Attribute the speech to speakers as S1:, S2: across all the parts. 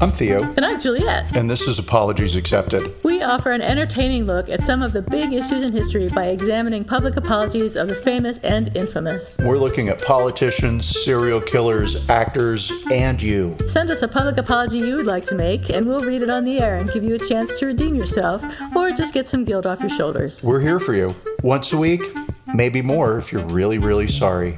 S1: I'm Theo.
S2: And I'm Juliet.
S1: And this is Apologies Accepted.
S2: We offer an entertaining look at some of the big issues in history by examining public apologies of the famous and infamous.
S1: We're looking at politicians, serial killers, actors, and you.
S2: Send us a public apology you would like to make, and we'll read it on the air and give you a chance to redeem yourself or just get some guilt off your shoulders.
S1: We're here for you. Once a week, maybe more if you're really, really sorry.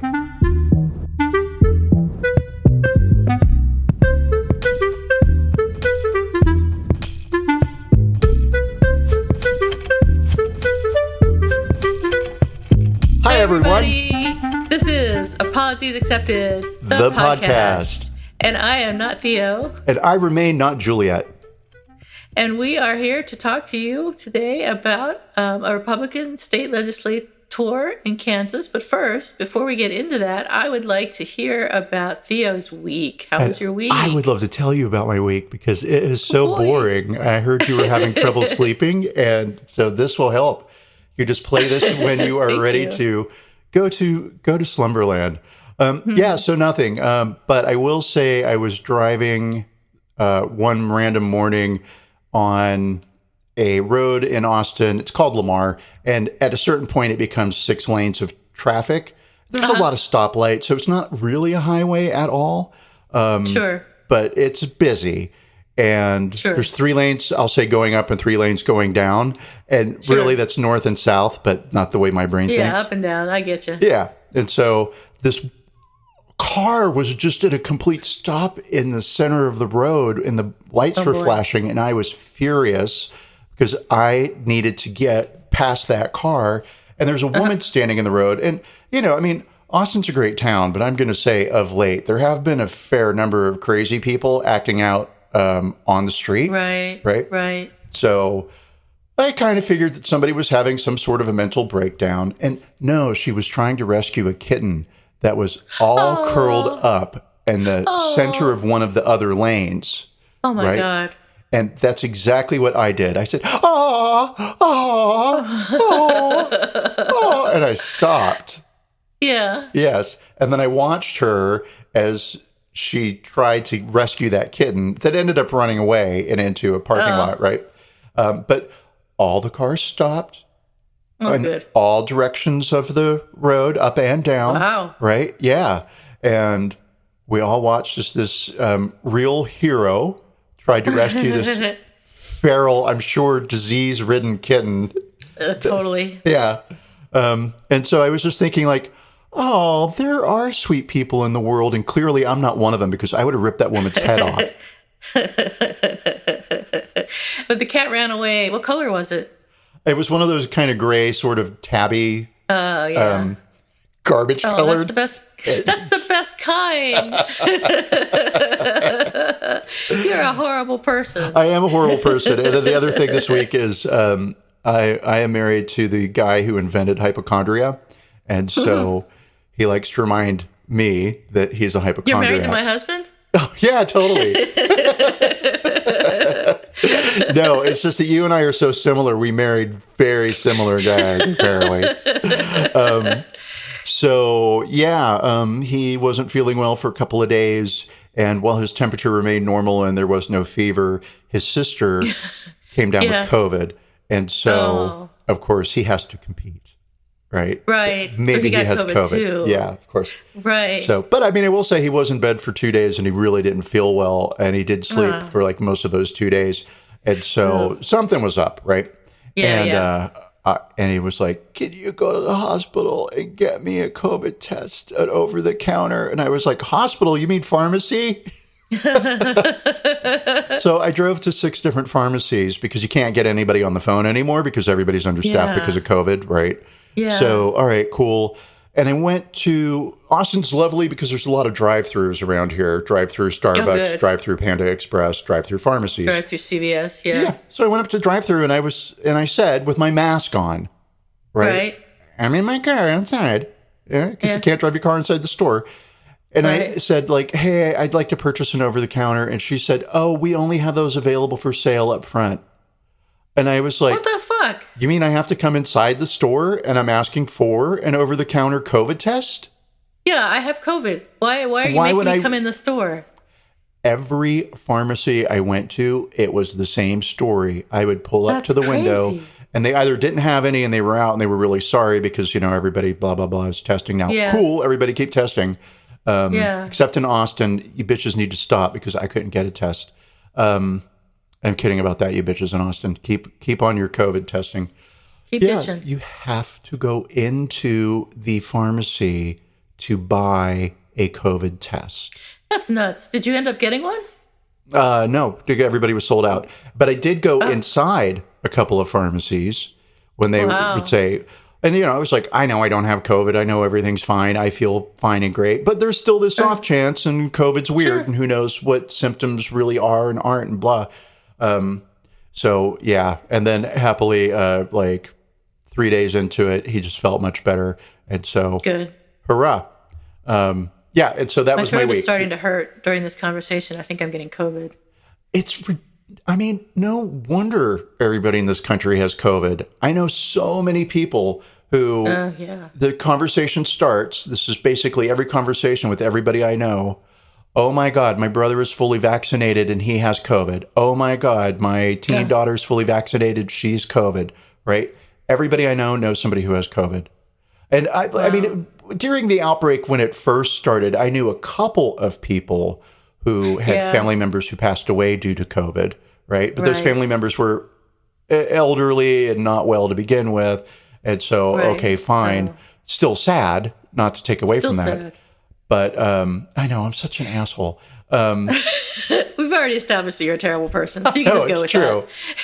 S1: Hi, everyone.
S2: This is Apologies Accepted,
S1: the podcast.
S2: And I am not Theo.
S1: And I remain not Juliet.
S2: And we are here to talk to you today about a Republican state legislator in Kansas. But first, before we get into that, I would like to hear about Theo's week. How was your week?
S1: I would love to tell you about my week because it is so boring. I heard you were having trouble sleeping, and so this will help. You just play this when you are ready to go to Slumberland. Yeah, so nothing. But I will say I was driving one random morning on a road in Austin. It's called Lamar. And at a certain point, it becomes 6 lanes of traffic. There's a lot of stoplights, so it's not really a highway at all.
S2: Sure.
S1: But it's busy. And there's 3 lanes, I'll say, going up and 3 lanes going down. And really that's north and south, but not the way my brain thinks.
S2: Yeah, up and down. I get you.
S1: Yeah. And so this car was just at a complete stop in the center of the road and the lights were flashing. And I was furious because I needed to get past that car. And there's a woman standing in the road. And, you know, I mean, Austin's a great town, but I'm going to say of late, there have been a fair number of crazy people acting out on the street.
S2: Right.
S1: So I kind of figured that somebody was having some sort of a mental breakdown. And no, she was trying to rescue a kitten that was all curled up in the center of one of the other lanes.
S2: Oh, my God.
S1: And that's exactly what I did. I said, and I stopped.
S2: Yeah.
S1: Yes. And then I watched her as she tried to rescue that kitten that ended up running away and into a parking lot, right? But all the cars stopped in all directions of the road, up and down.
S2: Wow.
S1: Right? Yeah. And we all watched as this real hero tried to rescue this feral, I'm sure, disease-ridden kitten.
S2: Totally.
S1: Yeah. And so I was just thinking, like, oh, there are sweet people in the world, and clearly I'm not one of them because I would have ripped that woman's head off.
S2: But the cat ran away. What color was it?
S1: It was one of those kind of gray, sort of tabby, garbage colored.
S2: That's the best kind. You're a horrible person.
S1: I am a horrible person. And then the other thing this week is I am married to the guy who invented hypochondria. And so he likes to remind me that he's a hypochondriac.
S2: You're married to my husband?
S1: Oh, yeah, totally. No, it's just that you and I are so similar. We married very similar guys, apparently. He wasn't feeling well for a couple of days. And while his temperature remained normal and there was no fever, his sister came down with COVID. And so, of course, he has to compete. Right. Maybe
S2: so
S1: he has COVID
S2: too.
S1: Yeah, of course.
S2: Right.
S1: So, but I mean, I will say he was in bed for 2 days and he really didn't feel well. And he did sleep for like most of those 2 days. And so something was up. Right.
S2: Yeah.
S1: And he was like, can you go to the hospital and get me a COVID test at over the counter? And I was like, hospital? You mean pharmacy? So I drove to 6 different pharmacies because you can't get anybody on the phone anymore because everybody's understaffed because of COVID. Right.
S2: Yeah.
S1: So, all right, cool. And I went to Austin's lovely because there's a lot of drive-thrus around here. Drive-through Starbucks, drive-through Panda Express, drive-through pharmacies.
S2: Drive-through CVS, yeah.
S1: So I went up to drive-through and I said with my mask on, right? I'm in my car outside. Yeah, because you can't drive your car inside the store. And I said, like, hey, I'd like to purchase an over-the-counter. And she said, oh, we only have those available for sale up front. And I was like,
S2: what the fuck?
S1: You mean I have to come inside the store and I'm asking for an over-the-counter COVID test?
S2: Yeah, I have COVID. Why are you making me come in the store?
S1: every pharmacy I went to, it was the same story. I would pull up to the window, and they either didn't have any and they were out and they were really sorry because, everybody blah, blah, blah is testing now.
S2: Yeah.
S1: Cool. Everybody keep testing. Except in Austin, you bitches need to stop because I couldn't get a test. I'm kidding about that, you bitches in Austin. Keep on your COVID testing.
S2: Keep bitching.
S1: You have to go into the pharmacy to buy a COVID test.
S2: That's nuts. Did you end up getting one?
S1: No, everybody was sold out. But I did go inside a couple of pharmacies when they would say, and I was like, I know I don't have COVID. I know everything's fine. I feel fine and great. But there's still this off chance, and COVID's weird, and who knows what symptoms really are and aren't, and blah. So yeah, and then happily, like 3 days into it, he just felt much better, and so
S2: good,
S1: hurrah. Yeah, and so that was my week.
S2: My throat is starting to hurt during this conversation. I think I'm getting COVID.
S1: No wonder everybody in this country has COVID. I know so many people who the conversation starts. This is basically every conversation with everybody I know. Oh my God, my brother is fully vaccinated and he has COVID. Oh my God, my teen daughter is fully vaccinated. She's COVID, right? Everybody I know knows somebody who has COVID. And I mean, during the outbreak when it first started, I knew a couple of people who had family members who passed away due to COVID, right? But those family members were elderly and not well to begin with. And so, okay, fine. Still sad, not to take away from that. Sad. But I know, I'm such an asshole.
S2: We've already established that you're a terrible person, so you can just go with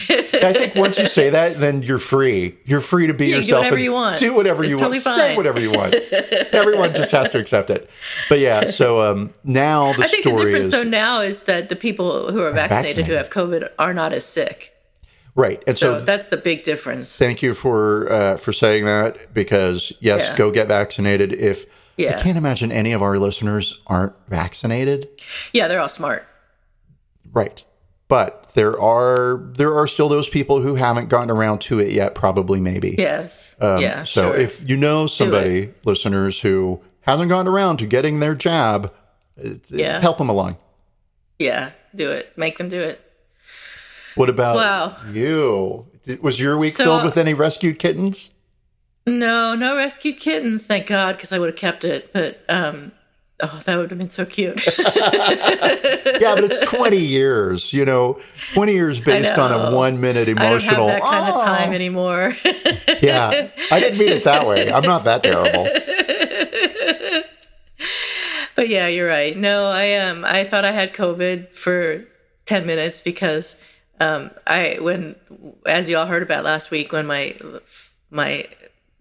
S1: that. I think once you say that, then you're free. You're free to be yourself.
S2: Do whatever you want.
S1: Do whatever you want. Say whatever you want. Everyone just has to accept it. But yeah, so now the story is... I think the difference, though, now is that the people who are vaccinated who have COVID are not as sick. Right. And so
S2: that's the big difference.
S1: Thank you for saying that, because, yes, go get vaccinated. I can't imagine any of our listeners aren't vaccinated. Yeah,
S2: they're all smart.
S1: Right. But there are still those people who haven't gotten around to it yet, probably, maybe.
S2: Yes.
S1: So if you know somebody, listeners, who hasn't gotten around to getting their jab, help them along. Yeah,
S2: do it. Make them do it.
S1: What about you? Was your week filled with any rescued kittens?
S2: No rescued kittens, thank God, because I would have kept it. But, that would have been so cute.
S1: Yeah, but it's 20 years, 20 years based on a 1 minute emotional.
S2: I don't have that kind of time anymore.
S1: Yeah, I didn't mean it that way. I'm not that terrible.
S2: But yeah, you're right. No, I thought I had COVID for 10 minutes because as you all heard about last week, when my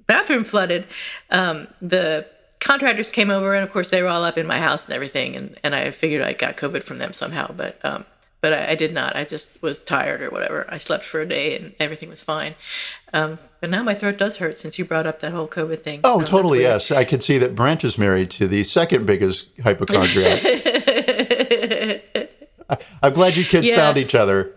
S2: bathroom flooded, the contractors came over, and of course they were all up in my house and everything, and I figured I got COVID from them somehow, but I did not. I just was tired or whatever. I slept for a day and everything was fine. But now my throat does hurt since you brought up that whole COVID thing.
S1: Oh, totally, yes. I could see that Brent is married to the second biggest hypochondriac. I'm glad you kids found each other.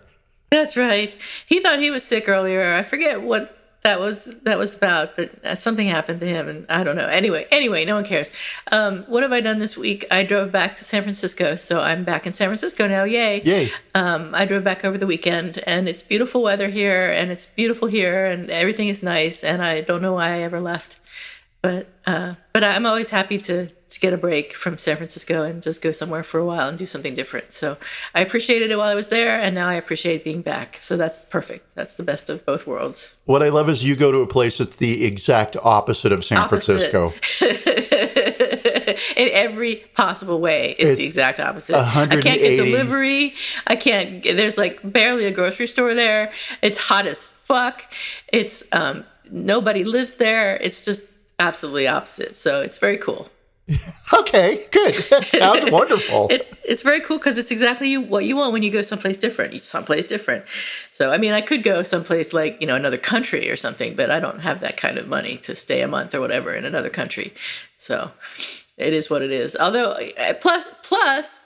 S2: That's right. He thought he was sick earlier. I forget what that was about, but something happened to him, and I don't know. Anyway, no one cares. What have I done this week? I drove back to San Francisco, so I'm back in San Francisco now. Yay! I drove back over the weekend, and it's beautiful weather here, and it's beautiful here, and everything is nice, and I don't know why I ever left, but I'm always happy to get a break from San Francisco and just go somewhere for a while and do something different. So I appreciated it while I was there, and now I appreciate being back. So that's perfect. That's the best of both worlds.
S1: What I love is you go to a place that's the exact opposite of San Francisco.
S2: In every possible way, it's the exact opposite. I can't get delivery. There's like barely a grocery store there. It's hot as fuck. It's nobody lives there. It's just absolutely opposite. So it's very cool.
S1: Okay, good. That sounds wonderful.
S2: It's very cool because it's exactly what you want when you go someplace different. So, I mean, I could go someplace like, another country or something, but I don't have that kind of money to stay a month or whatever in another country. So it is what it is. Although, plus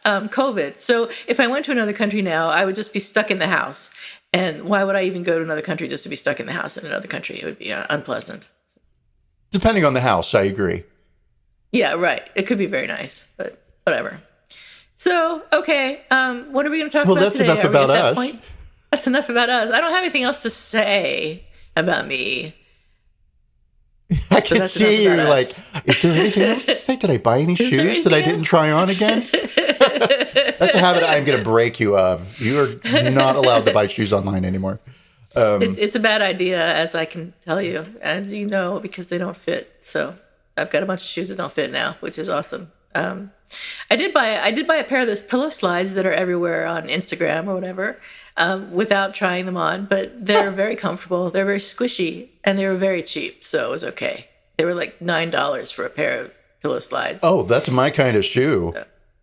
S2: COVID. So if I went to another country now, I would just be stuck in the house. And why would I even go to another country just to be stuck in the house in another country? It would be unpleasant.
S1: Depending on the house, I agree.
S2: Yeah, right. It could be very nice, but whatever. So, okay, what are we going to talk about
S1: that's
S2: today?
S1: enough
S2: Are we
S1: about
S2: at that
S1: us.
S2: point? That's enough about us. I don't have anything else to say about me.
S1: I can see you like, is there anything else to say? Did I buy any shoes that I didn't try on again? That's a habit I'm going to break you of. You are not allowed to buy shoes online anymore.
S2: It's a bad idea, as I can tell you, as you know, because they don't fit. So I've got a bunch of shoes that don't fit now, which is awesome. I did buy a pair of those pillow slides that are everywhere on Instagram or whatever, without trying them on, but they're very comfortable. They're very squishy, and they were very cheap, so it was okay. They were like $9 for a pair of pillow slides.
S1: Oh, that's my kind of shoe.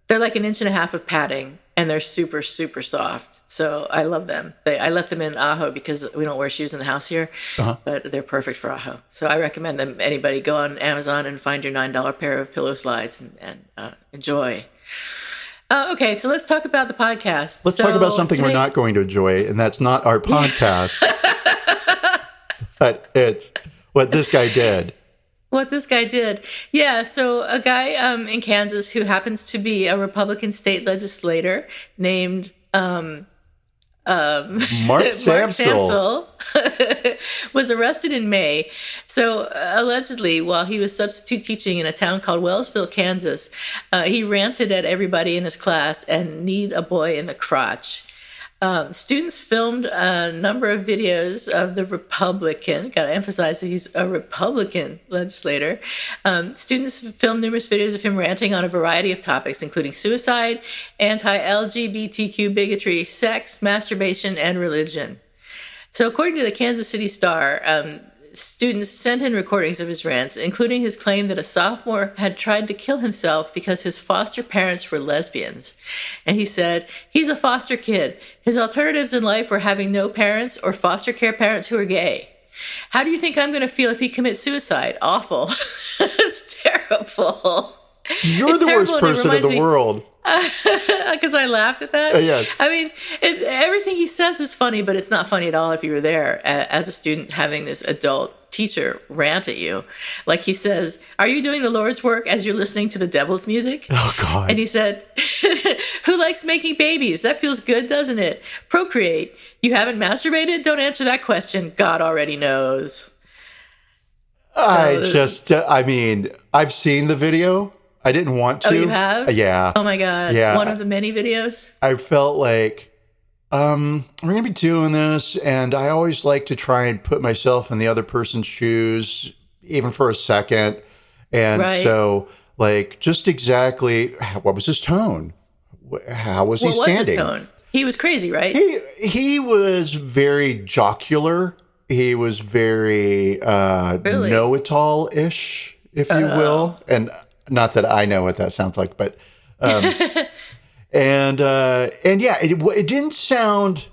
S2: They're like 1.5 inches of padding, and they're super, super soft. So I love them. I left them in Ajo because we don't wear shoes in the house here, but they're perfect for Ajo. So I recommend them. Anybody go on Amazon and find your $9 pair of pillow slides and enjoy. Okay, so let's talk about the podcast.
S1: Let's talk about something we're not going to enjoy, and that's not our podcast. But it's what this guy did.
S2: What this guy did. Yeah, so a guy in Kansas who happens to be a Republican state legislator named
S1: Mark Samsel
S2: was arrested in May. So allegedly, while he was substitute teaching in a town called Wellsville, Kansas, he ranted at everybody in his class and kneed a boy in the crotch. Students filmed a number of videos of the Republican, got to emphasize that he's a Republican legislator. Students filmed numerous videos of him ranting on a variety of topics, including suicide, anti-LGBTQ bigotry, sex, masturbation, and religion. So according to the Kansas City Star, students sent in recordings of his rants, including his claim that a sophomore had tried to kill himself because his foster parents were lesbians. And he said, he's a foster kid. His alternatives in life were having no parents or foster care parents who are gay. How do you think I'm going to feel if he commits suicide? Awful. It's terrible.
S1: You're the worst person in the world.
S2: Because I laughed at that.
S1: Yes.
S2: I mean, everything he says is funny, but it's not funny at all if you were there as a student having this adult teacher rant at you. Like he says, are you doing the Lord's work as you're listening to the devil's music?
S1: Oh, God.
S2: And he said, who likes making babies? That feels good, doesn't it? Procreate. You haven't masturbated? Don't answer that question. God already knows.
S1: I've seen the video. I didn't want to.
S2: Oh, you have?
S1: Yeah.
S2: Oh, my God.
S1: Yeah.
S2: One of the many videos?
S1: I felt like, we're going to be doing this, and I always like to try and put myself in the other person's shoes, even for a second. And so, like, just exactly, what was his tone? How was he standing?
S2: What was his tone? He was crazy, right?
S1: He was very jocular. He was very
S2: Really?
S1: know-it-all-ish, if you will. And not that I know what that sounds like, but and yeah, it didn't sound.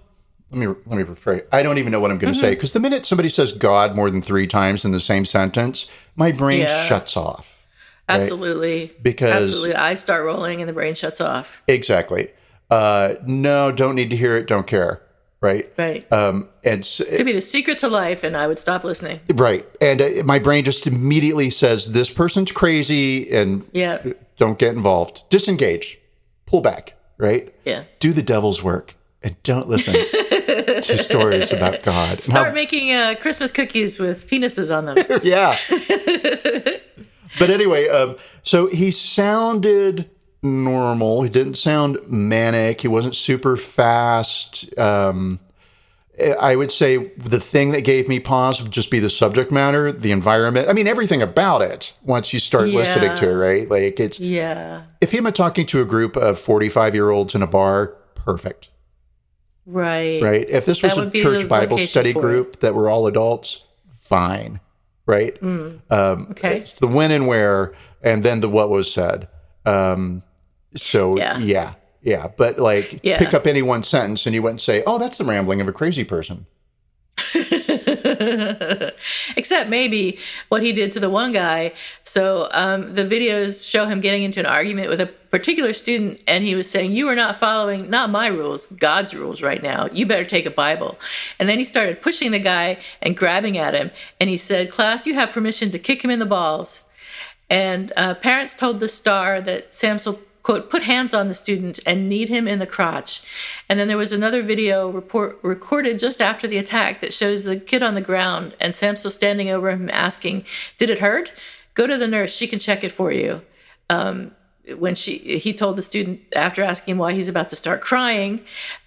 S1: Let me rephrase. I don't even know what I'm going to say, because the minute somebody says God more than 3 times in the same sentence, my brain shuts off. Right?
S2: Absolutely.
S1: Because
S2: absolutely, eyes start rolling and the brain shuts off.
S1: Exactly. No, don't need to hear it. Don't care. Right.
S2: Right.
S1: It
S2: could be the secret to life, and I would stop listening.
S1: Right. And my brain just immediately says, this person's crazy, and don't get involved. Disengage. Pull back. Right.
S2: Yeah. Do
S1: the devil's work and don't listen to stories about God.
S2: Start making Christmas cookies with penises on them.
S1: Yeah. But anyway, so he sounded normal. He didn't sound manic. He wasn't super fast. I would say the thing that gave me pause would just be the subject matter, the environment. I mean, everything about it once you start listening to it, right? Like it's, if he were talking to a group of 45-year-olds in a bar, perfect.
S2: Right.
S1: Right. If this was a church Bible study group that were all adults, fine. Right.
S2: Okay.
S1: It's the when and where, and then the what was said. Yeah. But like, pick up any one sentence and you wouldn't say, oh, that's the rambling of a crazy person.
S2: Except maybe what he did to the one guy. So the videos show him getting into an argument with a particular student, and he was saying, you are not following, not my rules, God's rules right now. You better take a Bible. And then he started pushing the guy and grabbing at him. And he said, class, you have permission to kick him in the balls. And parents told the Star that Samsel quote, put hands on the student and kneed him in the crotch. And then there was another video recorded just after the attack that shows the kid on the ground and Samsel standing over him asking, did it hurt? Go to the nurse. She can check it for you. When he told the student after asking why he's about to start crying.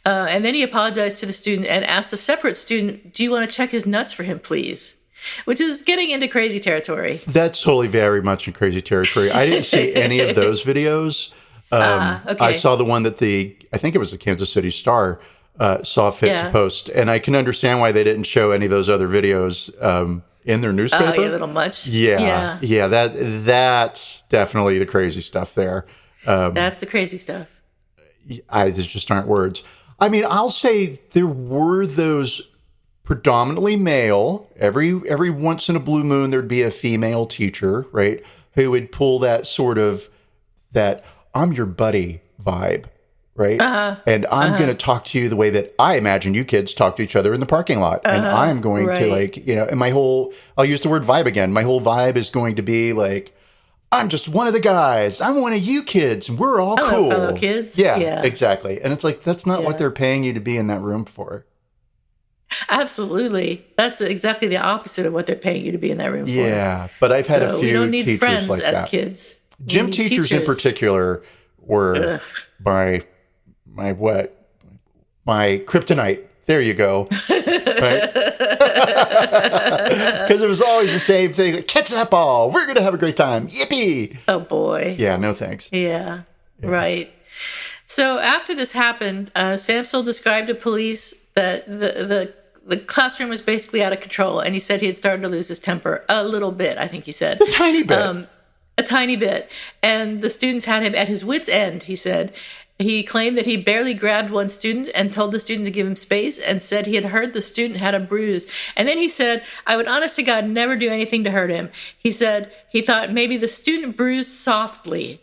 S2: And then he apologized to the student and asked a separate student, do you want to check his nuts for him, please? Which is getting into crazy territory.
S1: That's totally very much in crazy territory. I didn't see any of those videos.
S2: Okay.
S1: I saw the one that I think it was the Kansas City Star, saw fit to post. And I can understand why they didn't show any of those other videos in their newspaper.
S2: Oh, yeah, a little much.
S1: Yeah. That's definitely the crazy stuff there.
S2: That's the crazy stuff.
S1: There just aren't words. I mean, I'll say there were those predominantly male. Every once in a blue moon, there'd be a female teacher, right, who would pull that sort of that I'm your buddy vibe. Right. And I'm going to talk to you the way that I imagine you kids talk to each other in the parking lot. And I'm going to and I'll use the word vibe again. My whole vibe is going to be like, I'm just one of the guys. I'm one of you kids. And we're all cool.
S2: Fellow kids.
S1: Yeah, exactly. And it's like, that's not what they're paying you to be in that room for.
S2: Absolutely. That's exactly the opposite of what they're paying you to be in that room for.
S1: Yeah. But I've had a few
S2: we don't need
S1: teachers
S2: friends
S1: like
S2: as
S1: that.
S2: Kids.
S1: Gym teachers in particular were my kryptonite. There you go. Right? Because it was always the same thing. Like, catch that ball. We're going to have a great time. Yippee.
S2: Oh, boy.
S1: Yeah, no thanks.
S2: Yeah. Right. So after this happened, Samsel described to police that the classroom was basically out of control, and he said he had started to lose his temper a little bit, I think he said.
S1: A tiny bit.
S2: A tiny bit. And the students had him at his wit's end, he said. He claimed that he barely grabbed one student and told the student to give him space and said he had heard the student had a bruise. And then he said, I would honest to God never do anything to hurt him. He said he thought maybe the student bruised softly,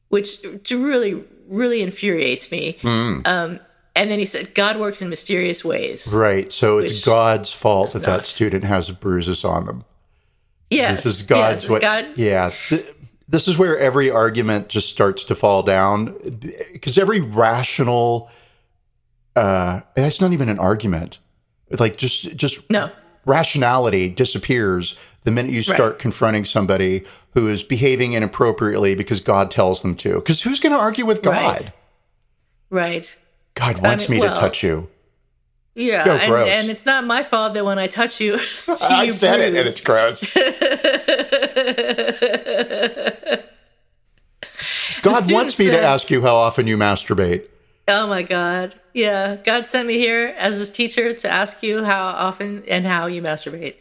S2: which really, really infuriates me. And then he said, God works in mysterious ways.
S1: Right. So it's God's fault that student has bruises on them.
S2: Yes.
S1: This is God's way.
S2: God.
S1: Yeah. This is where every argument just starts to fall down, because every rational, it's not even an argument. Like just
S2: no.
S1: Rationality disappears the minute you start confronting somebody who is behaving inappropriately because God tells them to. Because who's going to argue with God?
S2: Right.
S1: God wants me to touch you.
S2: Yeah, and it's not my fault that when I touch you,
S1: I said it, and it's gross. God wants me to ask you how often you masturbate.
S2: Oh my God. Yeah, God sent me here as his teacher to ask you how often and how you masturbate.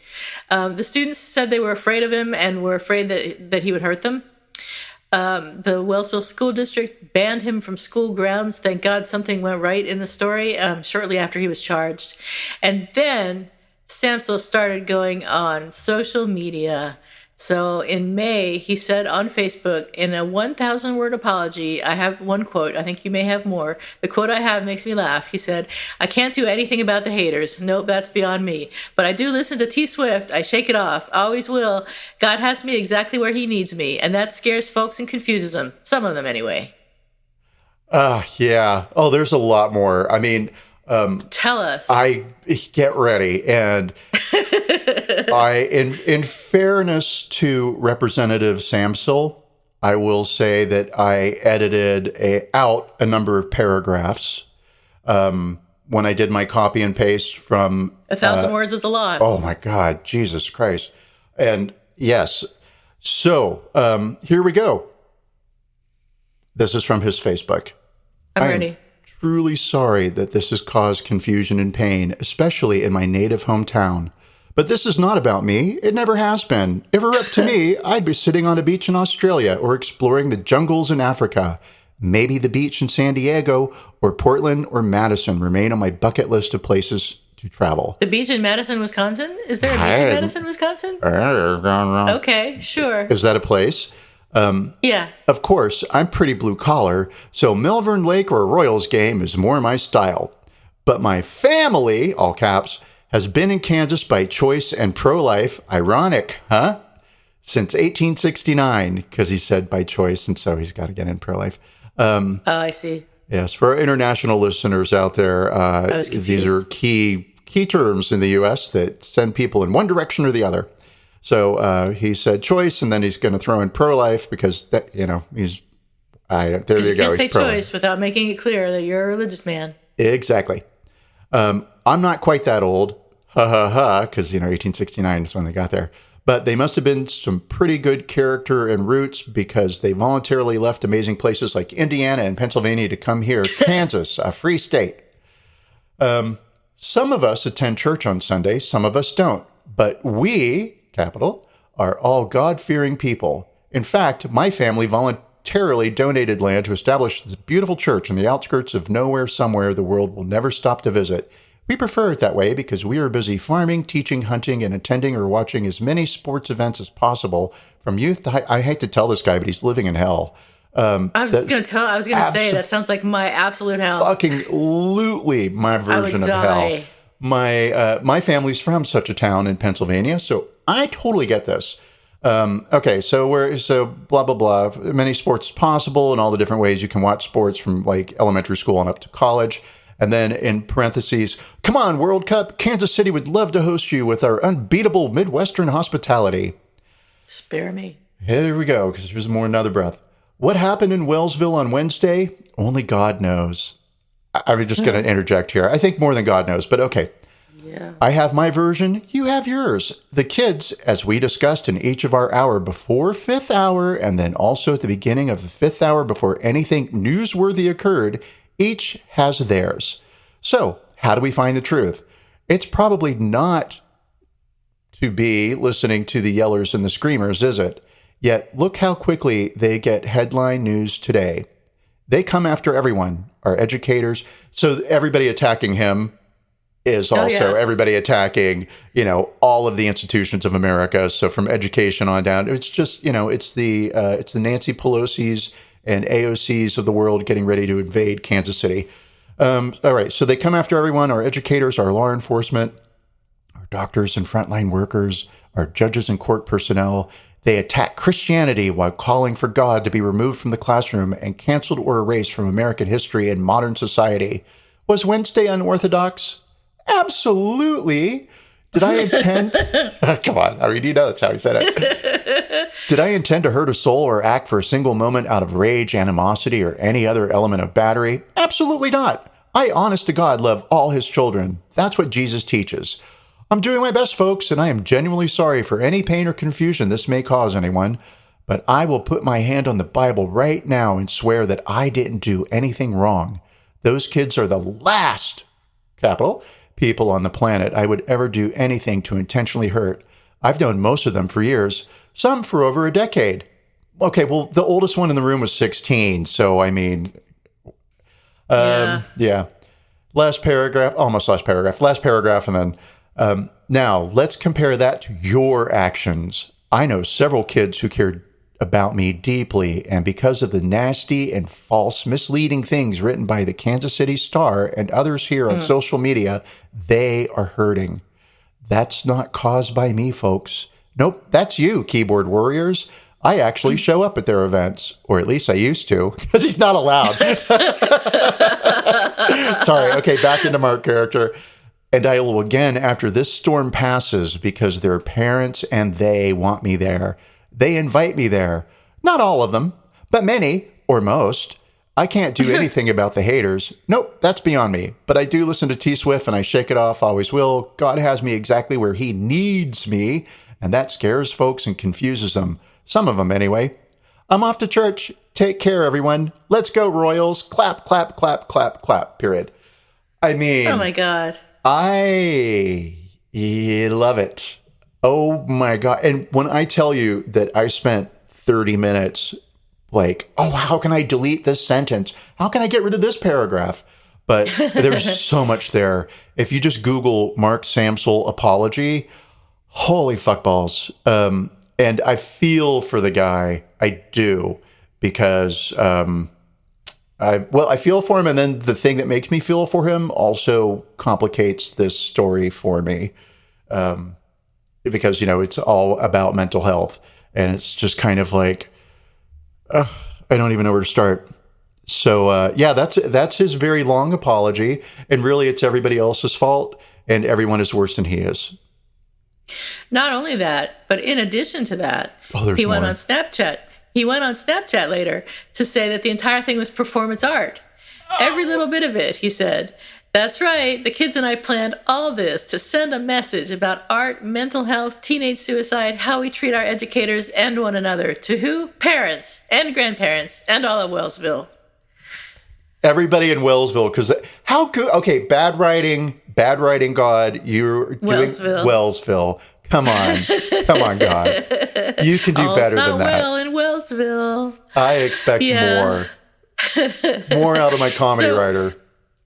S2: The students said they were afraid of him and were afraid that he would hurt them. The Wellsville School District banned him from school grounds. Thank God something went right in the story shortly after he was charged. And then Samsel started going on social media. So in May, he said on Facebook, in a 1,000-word apology, I have one quote. I think you may have more. The quote I have makes me laugh. He said, I can't do anything about the haters. Nope, that's beyond me. But I do listen to T Swift. I shake it off. Always will. God has me exactly where he needs me. And that scares folks and confuses them. Some of them, anyway.
S1: Yeah. Oh, there's a lot more. I mean...
S2: tell us.
S1: I get ready. And in fairness to Representative Samsel, I will say that I edited out a number of paragraphs when I did my copy and paste from
S2: 1,000 words is a lot.
S1: Oh my God, Jesus Christ. And yes. So here we go. This is from his Facebook.
S2: I'm ready.
S1: Truly sorry that this has caused confusion and pain, especially in my native hometown. But this is not about me. It never has been. If it were up to me, I'd be sitting on a beach in Australia or exploring the jungles in Africa. Maybe the beach in San Diego or Portland or Madison remain on my bucket list of places to travel.
S2: The beach in Madison, Wisconsin? Is there a beach in Madison, Wisconsin? Okay, sure.
S1: Is that a place?
S2: Yeah.
S1: Of course, I'm pretty blue collar, so Milvern Lake or a Royals game is more my style. But my family, all caps, has been in Kansas by choice and pro-life. Ironic, huh? Since 1869, because he said by choice, and so he's got to get in pro-life.
S2: Oh, I see.
S1: Yes, for our international listeners out there, these are key terms in the U.S. that send people in one direction or the other. So he said choice, and then he's going to throw in pro-life because that, he's. There you go.
S2: You can't say choice without making it clear that you're a religious man.
S1: Exactly. I'm not quite that old, because 1869 is when they got there. But they must have been some pretty good character and roots because they voluntarily left amazing places like Indiana and Pennsylvania to come here, Kansas, a free state. Some of us attend church on Sunday, some of us don't. But we, capital, are all God-fearing people. In fact, my family voluntarily donated land to establish this beautiful church in the outskirts of nowhere somewhere the world will never stop to visit. We prefer it that way because we are busy farming, teaching, hunting, and attending or watching as many sports events as possible from youth to high. I hate to tell this guy, but he's living in hell.
S2: I was going to say, that sounds like my absolute hell.
S1: Fucking absolutely my version of hell. My family's from such a town in Pennsylvania, so I totally get this. Okay, so blah, blah, blah. Many sports possible and all the different ways you can watch sports from like elementary school and up to college. And then in parentheses, come on, World Cup, Kansas City would love to host you with our unbeatable Midwestern hospitality.
S2: Spare me.
S1: Here we go, because there's more another breath. What happened in Wellsville on Wednesday? Only God knows. I'm just going to interject here. I think more than God knows, but okay.
S2: Yeah.
S1: I have my version. You have yours. The kids, as we discussed in each of our hour before fifth hour, and then also at the beginning of the fifth hour before anything newsworthy occurred, each has theirs. So, how do we find the truth? It's probably not to be listening to the yellers and the screamers, is it? Yet, look how quickly they get headline news today. They come after everyone, our educators. So, everybody attacking him is also everybody attacking, all of the institutions of America. So, from education on down, it's just, it's the Nancy Pelosi's and AOCs of the world getting ready to invade Kansas City. All right, so they come after everyone, our educators, our law enforcement, our doctors and frontline workers, our judges and court personnel. They attack Christianity while calling for God to be removed from the classroom and canceled or erased from American history and modern society. Was Wednesday unorthodox? Absolutely. Did I intend... Come on, I mean, that's how he said it. Did I intend to hurt a soul or act for a single moment out of rage, animosity, or any other element of battery? Absolutely not. I, honest to God, love all his children. That's what Jesus teaches. I'm doing my best, folks, and I am genuinely sorry for any pain or confusion this may cause anyone. But I will put my hand on the Bible right now and swear that I didn't do anything wrong. Those kids are the last, capital, people on the planet I would ever do anything to intentionally hurt. I've known most of them for years, some for over a decade. Okay, well, the oldest one in the room was 16, so I mean, yeah. Last paragraph, and then, now let's compare that to your actions. I know several kids who cared about me deeply, and because of the nasty and false, misleading things written by the Kansas City Star and others here on social media, they are hurting. That's not caused by me, folks. Nope, that's you, keyboard warriors. I actually show up at their events, or at least I used to, because he's not allowed. Sorry, okay, back into Mark character. And I will again after this storm passes because their parents and they want me there. They invite me there. Not all of them, but many, or most. I can't do anything about the haters. Nope, that's beyond me. But I do listen to T Swift and I shake it off, always will. God has me exactly where he needs me, and that scares folks and confuses them. Some of them, anyway. I'm off to church. Take care, everyone. Let's go, Royals. Clap, clap, clap, clap, clap, period. I mean...
S2: Oh, my God.
S1: I love it. Oh my God. And when I tell you that I spent 30 minutes like, oh, how can I delete this sentence? How can I get rid of this paragraph? But there's so much there. If you just Google Mark Samsel apology, holy fuck balls. And I feel for the guy. I do, because I feel for him, and then the thing that makes me feel for him also complicates this story for me, because it's all about mental health, and it's just kind of like I don't even know where to start. So that's his very long apology, and really it's everybody else's fault, and everyone is worse than he is.
S2: Not only that, but in addition to that,
S1: he
S2: went
S1: more.
S2: on Snapchat. He went on Snapchat later to say that the entire thing was performance art. Every little bit of it, he said. That's right. The kids and I planned all this to send a message about art, mental health, teenage suicide, how we treat our educators and one another. To who? Parents and grandparents and all of Wellsville.
S1: Everybody in Wellsville, because how good? Okay, bad writing, God. You're doing Wellsville. Come on, God. You can do better than that.
S2: Well in Wellsville.
S1: I expect more out of my comedy writer.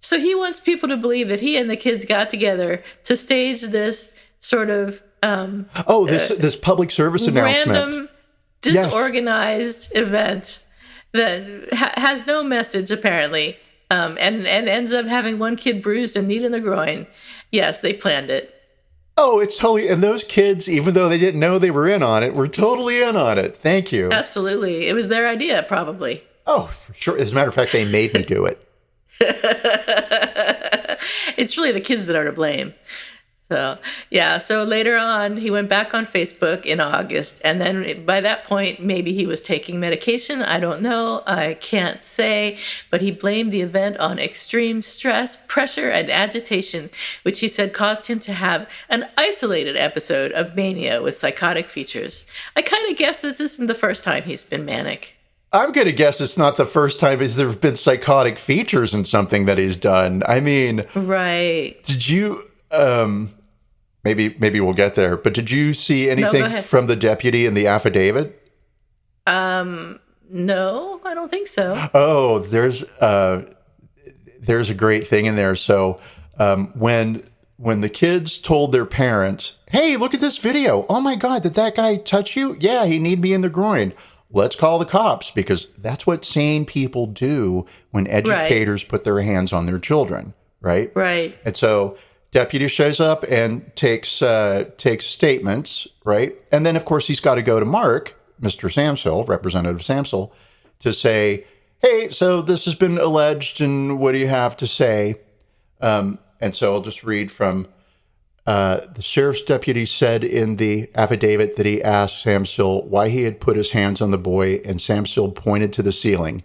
S2: So he wants people to believe that he and the kids got together to stage this sort of
S1: this public service announcement,
S2: random, disorganized event that has no message apparently, and ends up having one kid bruised and knee in the groin. Yes, they planned it.
S1: Oh, it's totally, and those kids, even though they didn't know they were in on it, were totally in on it. Thank you.
S2: Absolutely. It was their idea, probably.
S1: Oh, for sure. As a matter of fact, they made me do it.
S2: It's really the kids that are to blame. So later on, he went back on Facebook in August. And then by that point, maybe he was taking medication. I don't know. I can't say. But he blamed the event on extreme stress, pressure, and agitation, which he said caused him to have an isolated episode of mania with psychotic features. I kind of guess that this isn't the first time he's been manic.
S1: I'm going to guess it's not the first time there have been psychotic features in something that he's done. I mean...
S2: Right.
S1: Did you... Maybe we'll get there, but did you see anything from the deputy in the affidavit?
S2: No, I don't think so.
S1: Oh, there's a great thing in there. So when the kids told their parents, "Hey, look at this video. Oh my God, did that guy touch you? Yeah, he kneed me in the groin. Let's call the cops," because that's what sane people do when educators put their hands on their children, right?
S2: Right.
S1: And so deputy shows up and takes statements, right? And then, of course, he's got to go to Mark, Mr. Samsel, Representative Samsel, to say, "Hey, so this has been alleged, and what do you have to say?" And so I'll just read from the sheriff's deputy said in the affidavit that he asked Samsel why he had put his hands on the boy, and Samsel pointed to the ceiling.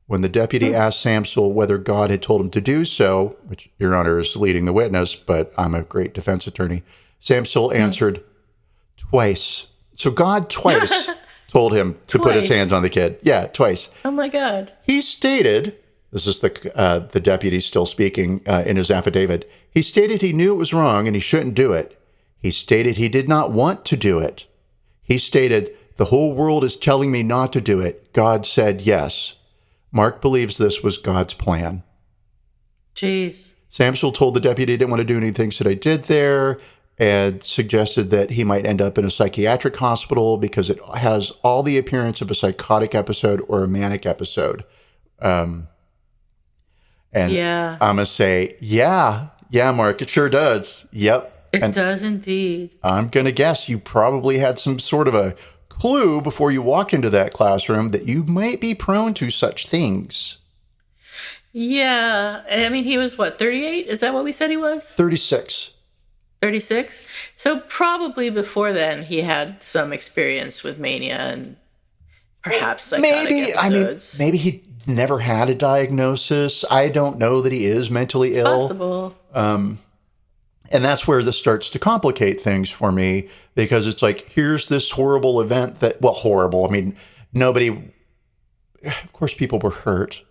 S1: When the deputy asked Samsel whether God had told him to do so, which Your Honor is leading the witness, but I'm a great defense attorney, Samsel answered, "Twice." So God twice told him to put his hands on the kid. Yeah, twice.
S2: Oh my God.
S1: He stated, this is the deputy still speaking in his affidavit, he stated he knew it was wrong and he shouldn't do it. He stated he did not want to do it. He stated, "The whole world is telling me not to do it. God said yes." Mark believes this was God's plan.
S2: Jeez.
S1: Samsel told the deputy he didn't want to do anything that I did there, and suggested that he might end up in a psychiatric hospital because it has all the appearance of a psychotic episode or a manic episode. And
S2: yeah.
S1: I'm going to say, yeah, Mark, it sure does. Yep.
S2: It does indeed.
S1: I'm going to guess you probably had some sort of a clue before you walk into that classroom that you might be prone to such things.
S2: Yeah. I mean, he was what, 38? Is that what we said he was?
S1: 36.
S2: 36? So probably before then he had some experience with mania and perhaps psychotic episodes.
S1: Maybe he never had a diagnosis. I don't know that he is mentally ill.
S2: Possible.
S1: And that's where this starts to complicate things for me, because it's like, here's this horrible event that, well, horrible. I mean, of course, people were hurt,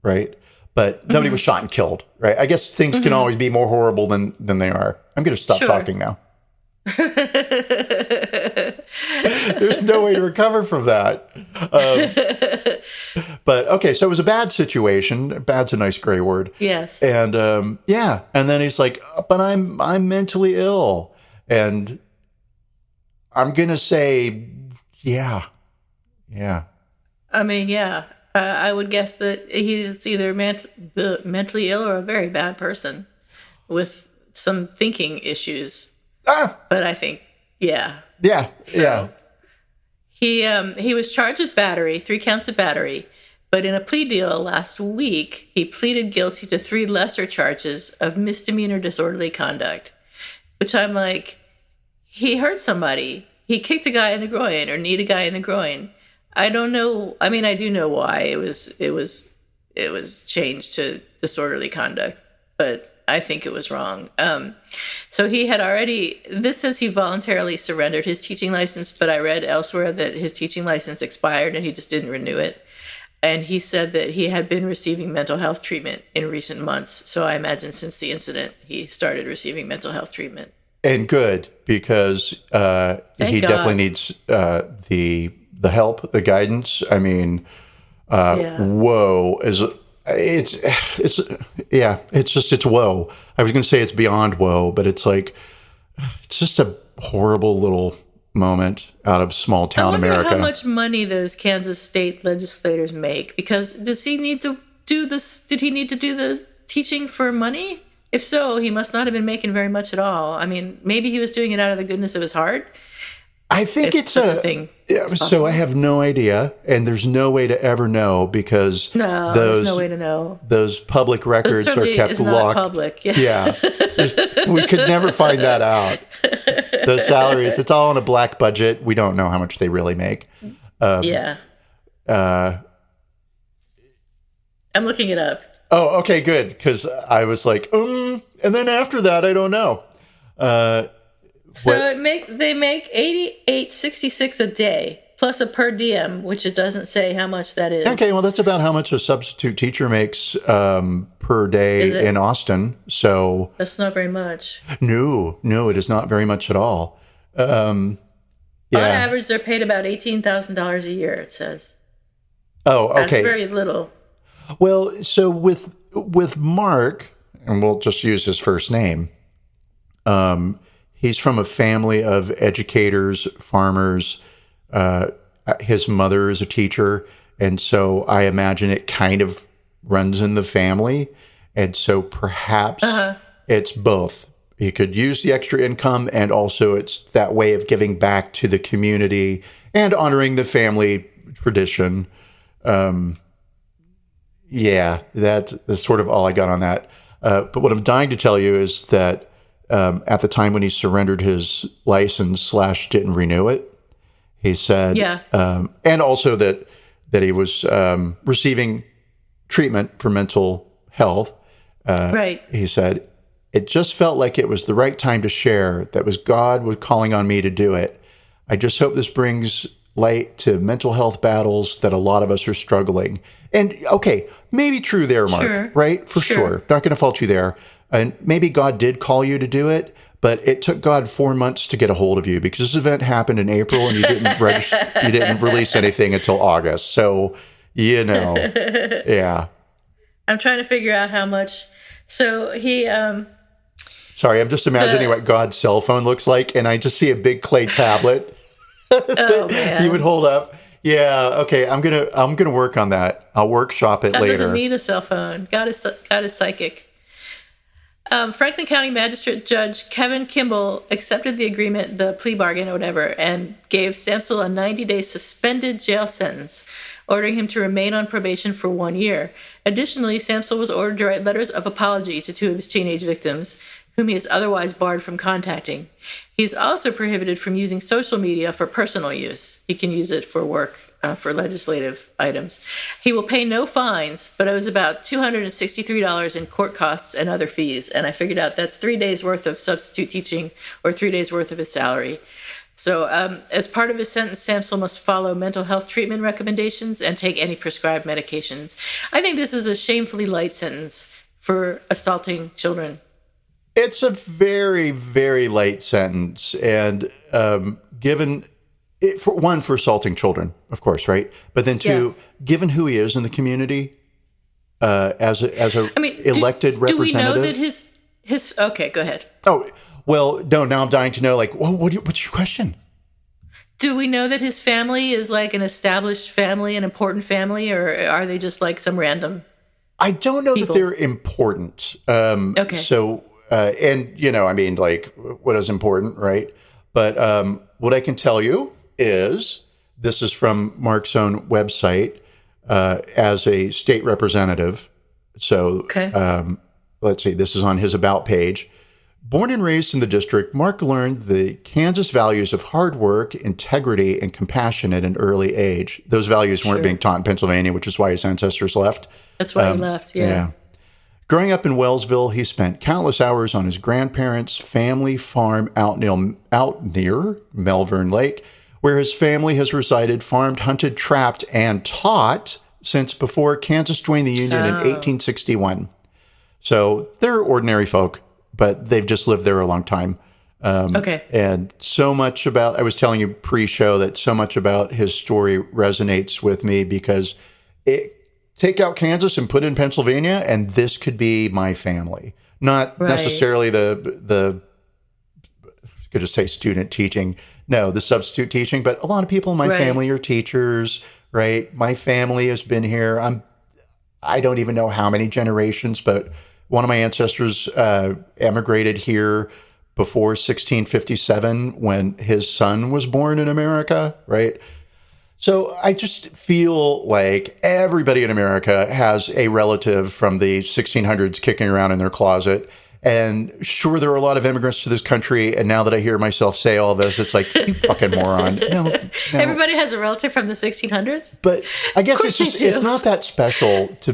S1: right? But nobody was shot and killed, right? I guess things can always be more horrible than they are. I'm going to stop talking now. There's no way to recover from that. But okay, so it was a bad situation. Bad's a nice gray word.
S2: Yes.
S1: And and then he's like, "But I'm mentally ill," and I'm gonna say, yeah.
S2: I mean, yeah. I would guess that he's either mentally ill or a very bad person with some thinking issues. But I think, yeah.
S1: Yeah,
S2: so, He was charged with battery, 3 counts of battery, But in a plea deal last week, he pleaded guilty to 3 lesser charges of misdemeanor disorderly conduct, which I'm like, he hurt somebody. He kicked a guy in the groin or kneed a guy in the groin. I don't know. I mean, I do know why it was changed to disorderly conduct, but I think it was wrong. So he had already, this says he voluntarily surrendered his teaching license, but I read elsewhere that his teaching license expired and he just didn't renew it. And he said that he had been receiving mental health treatment in recent months. So I imagine since the incident, he started receiving mental health treatment. And
S1: good, because he definitely needs the help, the guidance. I mean, whoa, it's whoa. I was going to say it's beyond whoa, but it's like, it's just a horrible little moment out of small town America.
S2: How much money those Kansas state legislators make? Because does he need to do this? Did he need to do the teaching for money? If so, he must not have been making very much at all. I mean, maybe he was doing it out of the goodness of his heart.
S1: I think it's a thing. Yeah, so I have no idea, and there's no way to ever know because
S2: there's no way to know.
S1: Those public records are kept locked.
S2: Public.
S1: Yeah, we could never find that out. Those salaries, it's all on a black budget. We don't know how much they really make.
S2: I'm looking it up.
S1: Oh, okay, good. Because I was like, and then after that, I don't know.
S2: So they make $88.66 a day plus a per diem, which it doesn't say how much that is.
S1: Okay, well, that's about how much a substitute teacher makes per day in Austin. So
S2: that's not very much.
S1: No, it is not very much at all.
S2: On average, they're paid about $18,000 a year. It says.
S1: Oh, okay.
S2: That's very little.
S1: Well, so with Mark, and we'll just use his first name. He's from a family of educators, farmers. His mother is a teacher. And so I imagine it kind of runs in the family. And so perhaps it's both. He could use the extra income, and also it's that way of giving back to the community and honoring the family tradition. That's sort of all I got on that. But what I'm dying to tell you is that at the time when he surrendered his license / didn't renew it, he said, and also that he was receiving treatment for mental health.
S2: Right.
S1: He said, it just felt like it was the right time to share. That was God was calling on me to do it. I just hope this brings light to mental health battles that a lot of us are struggling. And okay, maybe true there, Mark, right? For sure. Not going to fault you there. And maybe God did call you to do it, but it took God 4 months to get a hold of you because this event happened in April and you didn't you didn't release anything until August. So, yeah.
S2: I'm trying to figure out how much. So he,
S1: sorry, I'm just imagining what God's cell phone looks like, and I just see a big clay tablet.
S2: Oh man!
S1: He would hold up. Yeah. Okay. I'm gonna work on that. I'll workshop it later.
S2: Doesn't need a cell phone. God is psychic. Franklin County Magistrate Judge Kevin Kimball accepted the agreement, the plea bargain or whatever, and gave Samsel a 90-day suspended jail sentence, ordering him to remain on probation for 1 year. Additionally, Samsel was ordered to write letters of apology to 2 of his teenage victims, whom he is otherwise barred from contacting. He is also prohibited from using social media for personal use. He can use it for work, for legislative items. He will pay no fines, but it was about $263 in court costs and other fees. And I figured out that's 3 days worth of substitute teaching or 3 days worth of his salary. So as part of his sentence, Samsel must follow mental health treatment recommendations and take any prescribed medications. I think this is a shamefully light sentence for assaulting children.
S1: It's a very, very light sentence. And given... for assaulting children, of course, right? But then two, given who he is in the community, as a elected representative. Do we know that
S2: his? Okay, go ahead.
S1: Oh well, no. Now I'm dying to know. Like, what's your question?
S2: Do we know that his family is like an established family, an important family, or are they just like some random?
S1: I don't know that they're important.
S2: Okay.
S1: So, and like, what is important, right? But what I can tell you is, this is from Mark's own website, as a state representative. So let's see, this is on his About page. Born and raised in the district, Mark learned the Kansas values of hard work, integrity, and compassion at an early age. Those values weren't being taught in Pennsylvania, which is why his ancestors left.
S2: That's why he left, yeah.
S1: Growing up in Wellsville, he spent countless hours on his grandparents' family farm out near Melbourne Lake, where his family has resided, farmed, hunted, trapped, and taught since before Kansas joined the Union in 1861. So they're ordinary folk, but they've just lived there a long time. And so much about, I was telling you pre-show that so much about his story resonates with me because take out Kansas and put in Pennsylvania, and this could be my family. Not necessarily the going to say student teaching. No, the substitute teaching. But a lot of people in my family are teachers, right? My family has been here. I don't even know how many generations, but one of my ancestors emigrated here before 1657 when his son was born in America, right? So I just feel like everybody in America has a relative from the 1600s kicking around in their closet. And sure, there are a lot of immigrants to this country. And now that I hear myself say all this, it's like, you fucking moron. No.
S2: Everybody has a relative from the 1600s.
S1: But I guess it's not that special to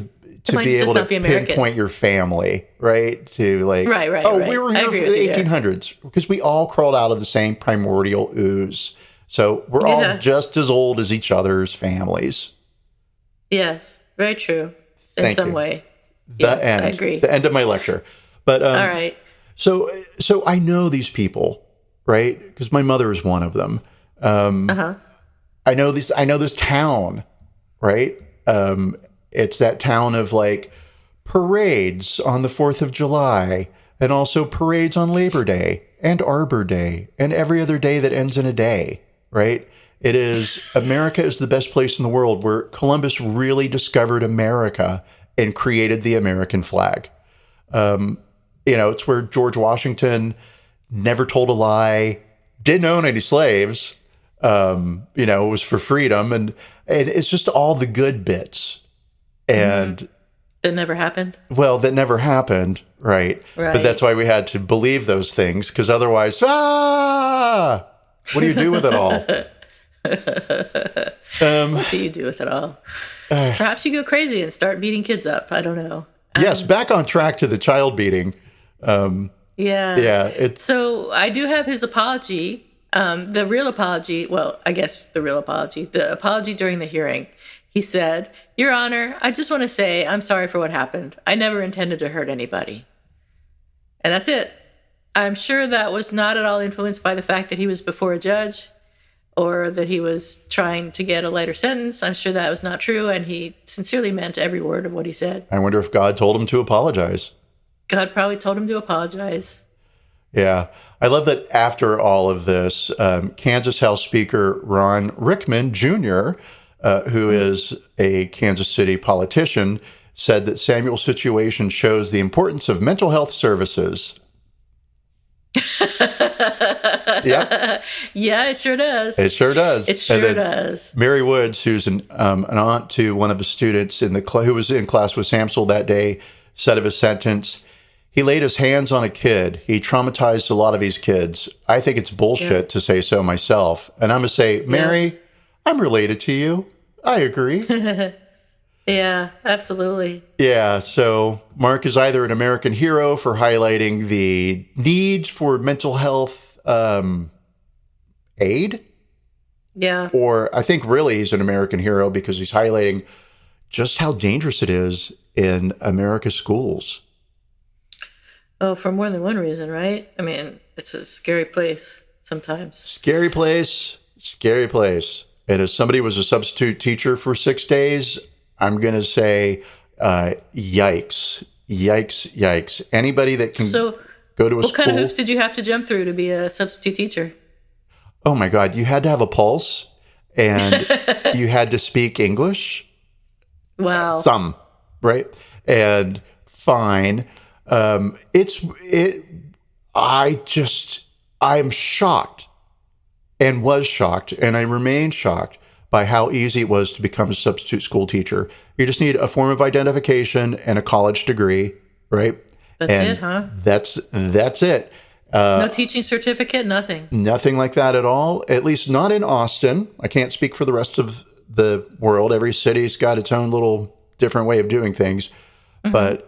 S1: be able to pinpoint your family, right? To like, we were here for the 1800s because we all crawled out of the same primordial ooze. So we're all just as old as each other's families.
S2: Yes, very true. In some way.
S1: I agree. The end of my lecture. But all
S2: right.
S1: So I know these people, right? Because my mother is one of them. I know this town, right? It's that town of like parades on the 4th of July and also parades on Labor Day and Arbor Day and every other day that ends in a day, right? It is, America is the best place in the world where Columbus really discovered America and created the American flag. It's where George Washington never told a lie, didn't own any slaves, it was for freedom. And it's just all the good bits. And
S2: that never happened.
S1: Well, that never happened, right? But that's why we had to believe those things, because otherwise, what do you do with it all?
S2: What do you do with it all? Perhaps you go crazy and start beating kids up. I don't know.
S1: Yes, back on track to the child beating.
S2: So I do have his apology. The real apology. Well, I guess the real apology. The apology during the hearing. He said, "Your Honor, I just want to say I'm sorry for what happened. I never intended to hurt anybody." And that's it. I'm sure that was not at all influenced by the fact that he was before a judge or that he was trying to get a lighter sentence. I'm sure that was not true, and he sincerely meant every word of what he said.
S1: I wonder if God told him to apologize. God
S2: probably told him to apologize.
S1: Yeah. I love that after all of this, Kansas House Speaker Ron Rickman Jr., who is a Kansas City politician, said that Samuel's situation shows the importance of mental health services.
S2: Yeah, it sure does.
S1: It sure does.
S2: It sure does.
S1: Mary Woods, who's an aunt to one of the students who was in class with Samsel that day, said of his sentence, "He laid his hands on a kid. He traumatized a lot of these kids. I think it's bullshit to say so myself." And I'm going to say, Mary, I'm related to you. I agree.
S2: Yeah, absolutely.
S1: Yeah, so Mark is either an American hero for highlighting the need for mental health aid.
S2: Yeah.
S1: Or I think really he's an American hero because he's highlighting just how dangerous it is in America's schools.
S2: Oh, for more than one reason, right? I mean, it's a scary place sometimes.
S1: Scary place. And as somebody who was a substitute teacher for 6 days, I'm going to say, yikes. Anybody that can go to a school.
S2: What kind of hoops did you have to jump through to be a substitute teacher?
S1: Oh my God. You had to have a pulse and you had to speak English.
S2: Wow.
S1: Some, right? And fine. I'm shocked and was shocked and I remain shocked by how easy it was to become a substitute school teacher. You just need a form of identification and a college degree, right?
S2: That's it, huh?
S1: That's it.
S2: No teaching certificate, nothing.
S1: Nothing like that at all, at least not in Austin. I can't speak for the rest of the world. Every city's got its own little different way of doing things. But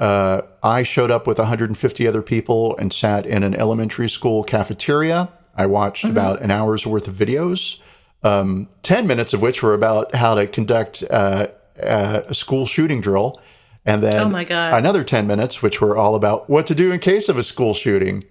S1: I showed up with 150 other people and sat in an elementary school cafeteria. I watched about an hour's worth of videos, 10 minutes of which were about how to conduct a school shooting drill. And then another 10 minutes, which were all about what to do in case of a school shooting,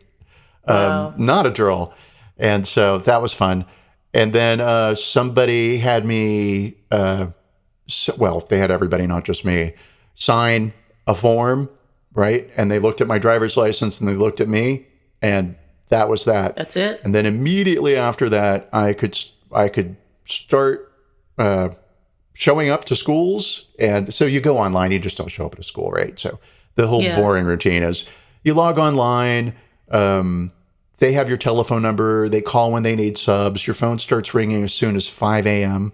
S1: not a drill. And so that was fun. And then somebody had me, they had everybody, not just me, sign a form, right? And they looked at my driver's license and they looked at me, and that was that.
S2: That's it.
S1: And then immediately after that, I could start showing up to schools. And so you go online, you just don't show up at a school, right? So the whole boring routine is you log online, they have your telephone number, they call when they need subs, your phone starts ringing as soon as 5 a.m.,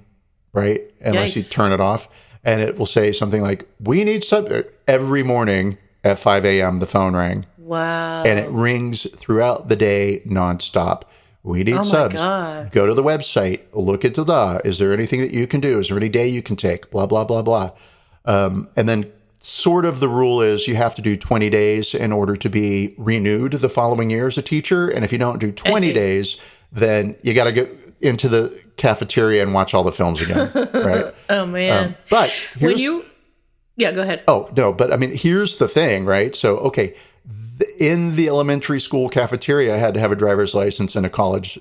S1: right? Unless you turn it off. And it will say something like, we need subs. Every morning at 5 a.m., the phone rang.
S2: Wow.
S1: And it rings throughout the day nonstop. We need subs.
S2: God.
S1: Go to the website. Look at the law. Is there anything that you can do? Is there any day you can take? Blah, blah, blah, blah. And then sort of the rule is you have to do 20 days in order to be renewed the following year as a teacher. And if you don't do 20 days, then you got to go into the cafeteria and watch all the films again, right?
S2: Oh, man.
S1: But
S2: go ahead.
S1: Oh, no, but I mean, here's the thing, right? So, okay, in the elementary school cafeteria, I had to have a driver's license and a college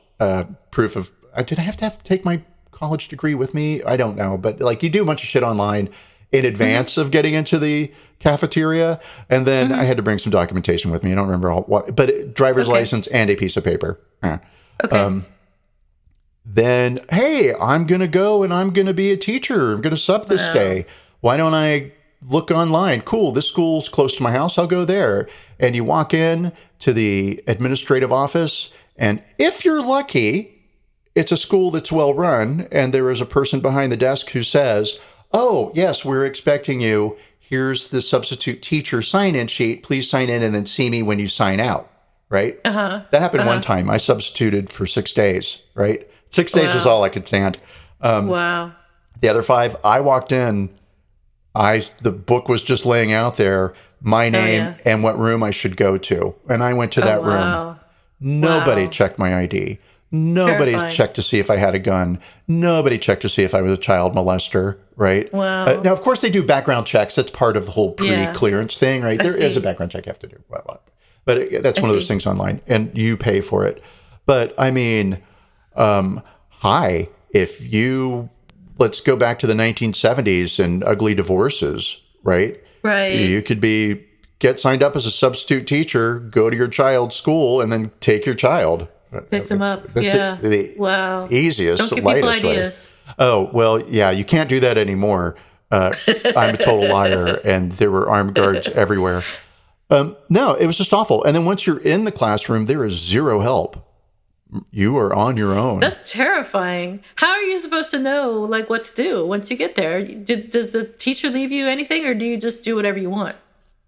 S1: proof of, did I have to take my college degree with me? I don't know, but like you do a bunch of shit online in advance of getting into the cafeteria. And then I had to bring some documentation with me. I don't remember but driver's license and a piece of paper.
S2: Okay.
S1: Then, hey, I'm going to go and I'm going to be a teacher. I'm going to sub this day. Why don't I look online? Cool. This school's close to my house. I'll go there. And you walk in to the administrative office. And if you're lucky, it's a school that's well run. And there is a person behind the desk who says, oh, yes, we're expecting you. Here's the substitute teacher sign-in sheet. Please sign in and then see me when you sign out. Right? That happened one time. I substituted for 6 days. Right? 6 days was all I could stand.
S2: Wow.
S1: The other 5, I walked in. The book was just laying out there, my name and what room I should go to. And I went to that room. Nobody checked my ID. Nobody checked to see if I had a gun. Nobody checked to see if I was a child molester, right?
S2: Wow.
S1: Now, of course, they do background checks. That's part of the whole pre-clearance thing, right? There is a background check you have to do. Blah, blah. But that's one of those things online, and you pay for it. But, I mean, let's go back to the 1970s and ugly divorces, right?
S2: Right.
S1: You could get signed up as a substitute teacher, go to your child's school, and then take your child.
S2: Pick them up.
S1: That's the easiest,
S2: Don't give
S1: lightest
S2: people ideas.
S1: way. Oh, well, yeah, you can't do that anymore. I'm a total liar, and there were armed guards everywhere. No, it was just awful. And then once you're in the classroom, there is zero help. You are on your own.
S2: That's terrifying. How are you supposed to know like what to do once you get there? Does the teacher leave you anything, or do you just do whatever you want?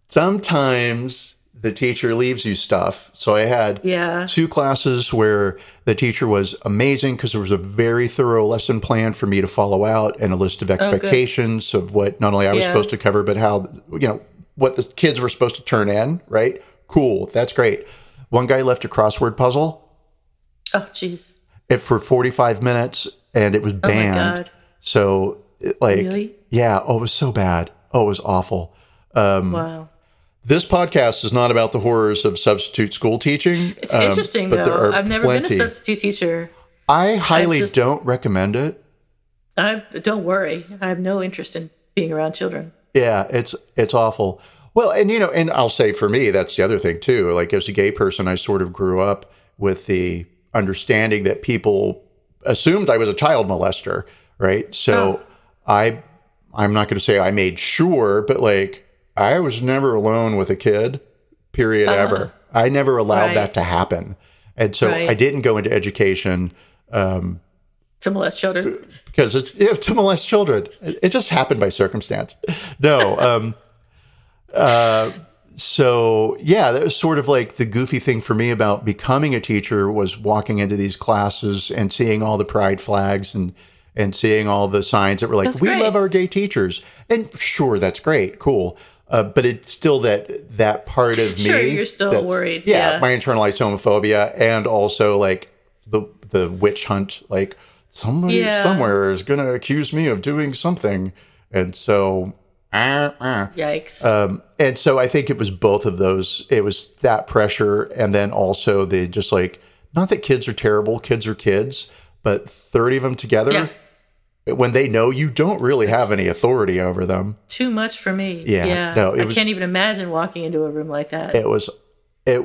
S1: Sometimes the teacher leaves you stuff. So I had 2 classes where the teacher was amazing because there was a very thorough lesson plan for me to follow out and a list of expectations of what not only I was supposed to cover, but how, what the kids were supposed to turn in, right? Cool. That's great. One guy left a crossword puzzle.
S2: Oh, jeez.
S1: For 45 minutes, and it was banned. Oh, my God. So,
S2: really?
S1: Yeah. Oh, it was so bad. Oh, it was awful.
S2: Wow.
S1: This podcast is not about the horrors of substitute school teaching.
S2: It's interesting, though. I've never been a substitute teacher.
S1: I highly don't recommend it.
S2: Don't worry. I have no interest in being around children.
S1: Yeah, it's awful. Well, and and I'll say for me, that's the other thing too. Like as a gay person, I sort of grew up with the understanding that people assumed I was a child molester, right? So I'm not going to say I made sure, but like I was never alone with a kid, period, ever. I never allowed that to happen. And so I didn't go into education
S2: To molest children?
S1: Because it's to molest children. It just happened by circumstance. No. So yeah, that was sort of like the goofy thing for me about becoming a teacher was walking into these classes and seeing all the pride flags and seeing all the signs that were like, we love our gay teachers. And sure, that's great. Cool. But it's still that part of me.
S2: Sure, you're still worried. Yeah.
S1: My internalized homophobia and also like the witch hunt, like somebody somewhere is going to accuse me of doing something. And so,
S2: yikes.
S1: And so I think it was both of those. It was that pressure. And then also the just like, not that kids are terrible, kids are kids, but 30 of them together, when they know you don't really have any authority over them.
S2: Too much for me.
S1: Yeah. No,
S2: I can't even imagine walking into a room like that.
S1: It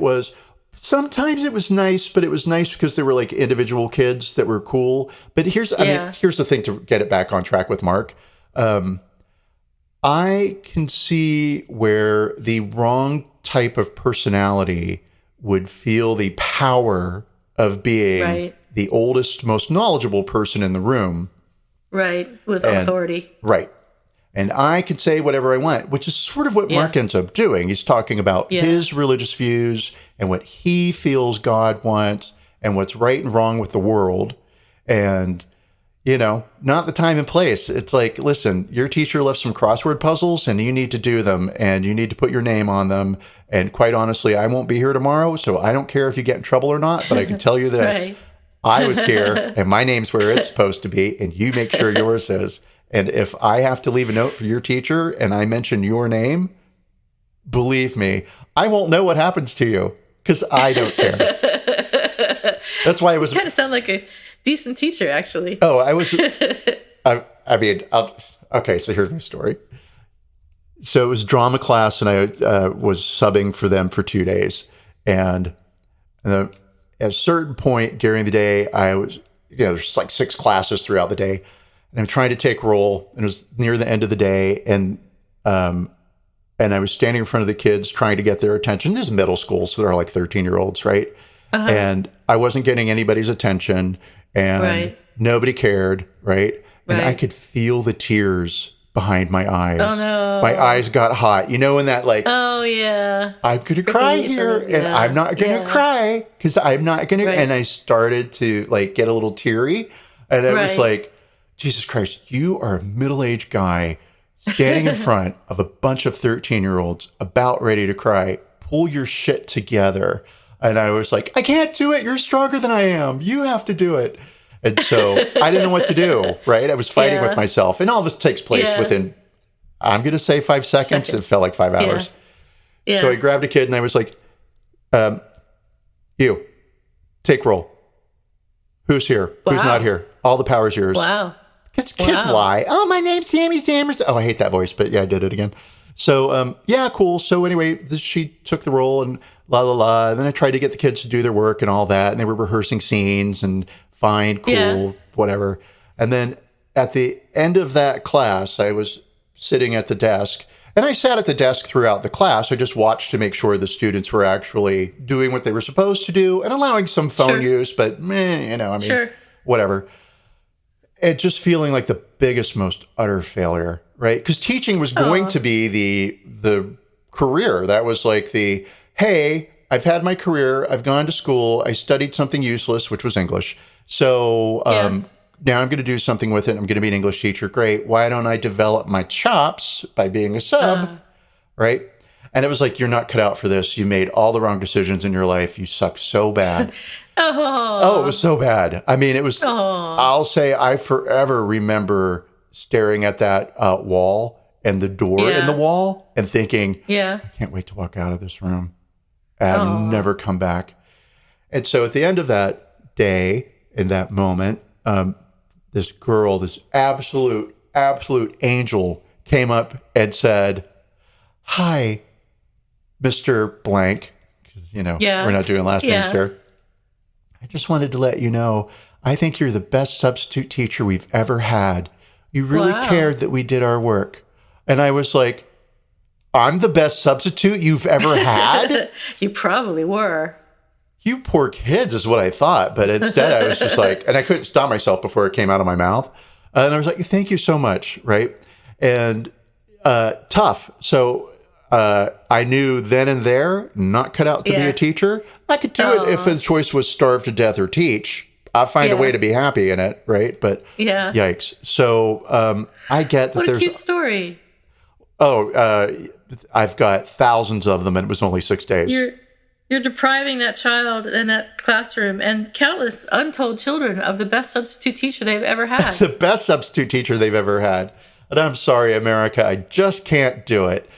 S1: was, sometimes it was nice, but it was nice because they were like individual kids that were cool. But here's the thing to get it back on track with Mark. I can see where the wrong type of personality would feel the power of being the oldest, most knowledgeable person in the room.
S2: Right. With authority.
S1: Right. And I can say whatever I want, which is sort of what Mark ends up doing. He's talking about his religious views and what he feels God wants and what's right and wrong with the world. And, not the time and place. It's like, listen, your teacher left some crossword puzzles and you need to do them and you need to put your name on them. And quite honestly, I won't be here tomorrow, so I don't care if you get in trouble or not, but I can tell you this. I was here and my name's where it's supposed to be and you make sure yours is. And if I have to leave a note for your teacher and I mention your name, believe me, I won't know what happens to you because I don't care. That's why it was...
S2: You kind of sound like a decent teacher, actually.
S1: Oh, I was... Okay, so here's my story. So it was drama class and I was subbing for them for 2 days. And at a certain point during the day, I was... there's like 6 classes throughout the day. And I'm trying to take roll, and it was near the end of the day, and I was standing in front of the kids trying to get their attention. This is middle school, so they're like 13-year-olds, right? Uh-huh. And I wasn't getting anybody's attention, and nobody cared, right? And I could feel the tears behind my eyes.
S2: Oh, no.
S1: My eyes got hot. When that like,
S2: oh, yeah.
S1: I'm going to cry here, and I'm not going to cry, because I'm not going to, and I started to like get a little teary, and I was like, Jesus Christ, you are a middle-aged guy standing in front of a bunch of 13-year-olds about ready to cry. Pull your shit together. And I was like, I can't do it. You're stronger than I am. You have to do it. And so I didn't know what to do, right? I was fighting with myself. And all this takes place within, I'm going to say 5 seconds. It felt like 5 hours. Yeah. So I grabbed a kid and I was like, you, take roll. Who's here? Wow. Who's not here? All the power's yours.
S2: Wow.
S1: Kids lie. Oh, my name's Sammy Sammers. Oh, I hate that voice, but yeah, I did it again. So, cool. So anyway, she took the role and la, la, la. And then I tried to get the kids to do their work and all that. And they were rehearsing scenes and fine, cool, whatever. And then at the end of that class, I was sitting at the desk. And I sat at the desk throughout the class. I just watched to make sure the students were actually doing what they were supposed to do and allowing some phone use, but whatever. And just feeling like the biggest, most utter failure, right? Because teaching was going to be the career. That was like hey, I've had my career. I've gone to school. I studied something useless, which was English. So now I'm going to do something with it. I'm going to be an English teacher. Great. Why don't I develop my chops by being a sub, right? And it was like, you're not cut out for this. You made all the wrong decisions in your life. You suck so bad. Oh, it was so bad. I mean, it was, I'll say I forever remember staring at that wall and the door in the wall and thinking, I can't wait to walk out of this room and never come back. And so at the end of that day, in that moment, this girl, this absolute angel came up and said, hi, Mr. Blank, because, we're not doing last names here. I just wanted to let you know, I think you're the best substitute teacher we've ever had. You really cared that we did our work. And I was like, I'm the best substitute you've ever had?
S2: You probably were.
S1: you poor kids is what I thought. But instead I was just like, and I couldn't stop myself before it came out of my mouth. And I was like, thank you so much. Right. And tough. So I knew then and there, not cut out to be a teacher. I could do it if the choice was starve to death or teach. I'll find a way to be happy in it, right? But yikes. So I get that there's...
S2: What a cute story.
S1: I've got thousands of them, and it was only 6 days.
S2: You're depriving that child in that classroom and countless untold children of the best substitute teacher they've ever had.
S1: The best substitute teacher they've ever had. And I'm sorry, America, I just can't do it.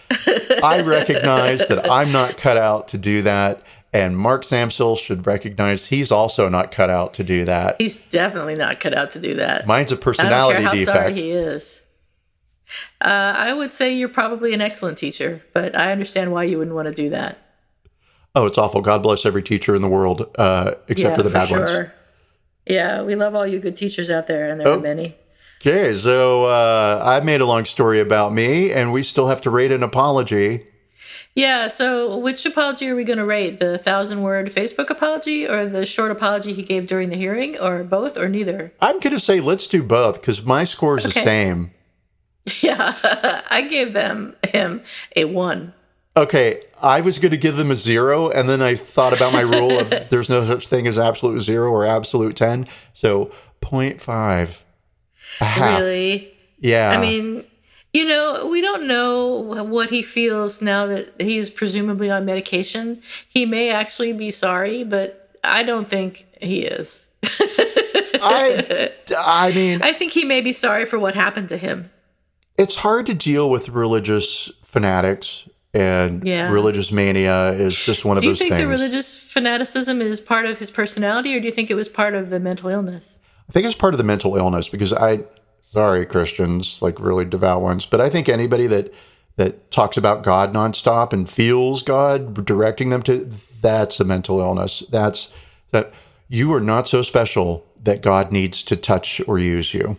S1: I recognize that I'm not cut out to do that. And Mark Samsel should recognize he's also not cut out to do that.
S2: He's definitely not cut out to do that.
S1: Mine's a personality
S2: defect. I don't care how
S1: defect.
S2: sorry he is. I would say you're probably an excellent teacher, but I understand why you wouldn't want to do that.
S1: Oh, it's awful. God bless every teacher in the world, except for the bad ones.
S2: Yeah, we love all you good teachers out there, and there are many.
S1: Okay, so I made a long story about me, and we still have to rate an apology.
S2: Yeah, so which apology are we going to rate? The 1,000-word Facebook apology or the short apology he gave during the hearing, or both, or neither?
S1: I'm going to say let's do both, because my score is the same.
S2: Yeah, I gave him a 1.
S1: Okay, I was going to give them a 0, and then I thought about my rule of there's no such thing as absolute 0 or absolute 10, so 0.5. A half.
S2: Really?
S1: Yeah.
S2: I mean, we don't know what he feels now that he's presumably on medication. He may actually be sorry, but I don't think he is.
S1: I mean,
S2: I think he may be sorry for what happened to him.
S1: It's hard to deal with religious fanatics, and religious mania is just one of those things.
S2: Do you think the religious fanaticism is part of his personality, or do you think it was part of the mental illness?
S1: I think it's part of the mental illness, because sorry, Christians, like really devout ones, but I think anybody that talks about God nonstop and feels God directing them to, that's a mental illness. That's that you are not so special that God needs to touch or use you.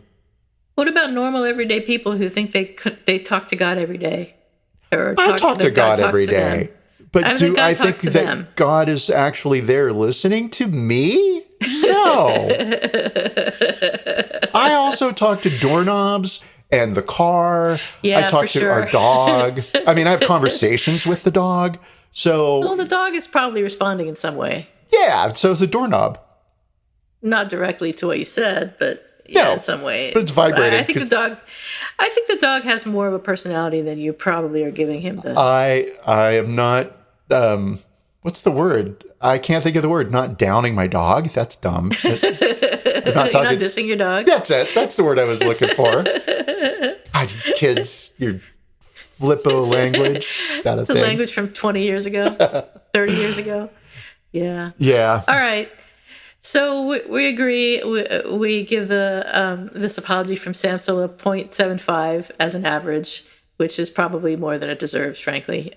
S2: What about normal everyday people who think they talk to God every day?
S1: I talk to God every day. But do I think that God is actually there listening to me? No. I also talk to doorknobs and the car.
S2: Yeah,
S1: I talk to our dog. I mean, I have conversations with the dog. So,
S2: well, the dog is probably responding in some way.
S1: Yeah, so is the doorknob.
S2: Not directly to what you said, but in some way.
S1: But it's vibrating.
S2: I think the dog has more of a personality than you probably are giving him.
S1: I am not. What's the word? I can't think of the word. Not downing my dog. That's dumb.
S2: You're not dissing your dog?
S1: That's it. That's the word I was looking for. God, kids, your flippo language.
S2: The language from 20 years ago, 30 years ago. Yeah.
S1: Yeah.
S2: All right. So we agree. We give this apology from Samsel a 0.75 as an average, which is probably more than it deserves, frankly.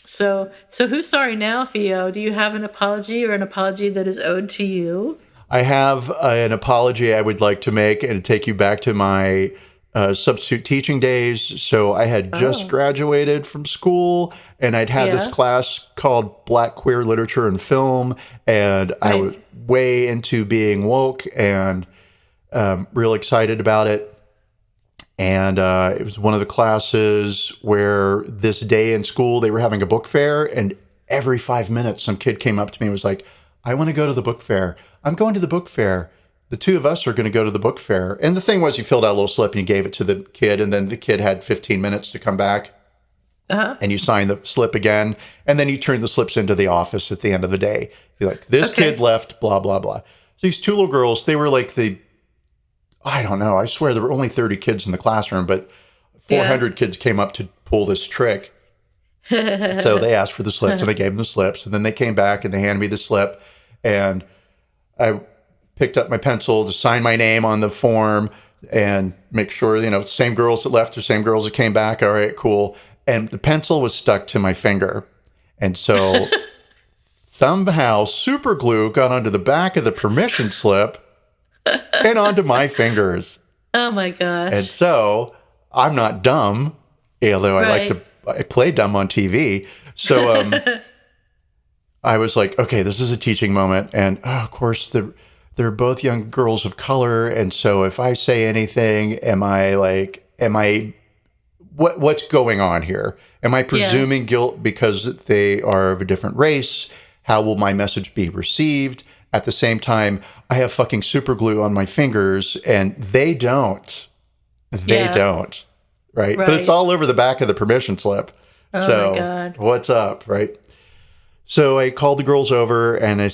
S2: So who's sorry now, Theo? Do you have an apology or an apology that is owed to you?
S1: I have an apology I would like to make and take you back to my substitute teaching days. So I had just graduated from school, and I'd had this class called Black Queer Literature and Film, and I was way into being woke and real excited about it. And it was one of the classes where this day in school, they were having a book fair, and every 5 minutes, some kid came up to me and was like, I want to go to the book fair. I'm going to the book fair. The two of us are going to go to the book fair. And the thing was, you filled out a little slip and you gave it to the kid, and then the kid had 15 minutes to come back. And you sign the slip again, and then you turn the slips into the office at the end of the day. You're like, this kid left, blah, blah, blah. So these two little girls, they were like I don't know. I swear there were only 30 kids in the classroom, but 400 kids came up to pull this trick. So they asked for the slips, and I gave them the slips. And then they came back and they handed me the slip, and I picked up my pencil to sign my name on the form and make sure, same girls that left or same girls that came back. All right, cool. And the pencil was stuck to my finger. And so somehow super glue got onto the back of the permission slip and onto my fingers.
S2: Oh my gosh.
S1: And so I'm not dumb, although I play dumb on TV. So I was like, okay, this is a teaching moment. And of course, they're both young girls of color. And so if I say anything, what's going on here? Am I presuming guilt because they are of a different race? How will my message be received? At the same time, I have fucking super glue on my fingers and they don't. They don't. Right? But it's all over the back of the permission slip.
S2: Oh my God.
S1: What's up? Right? So I called the girls over and I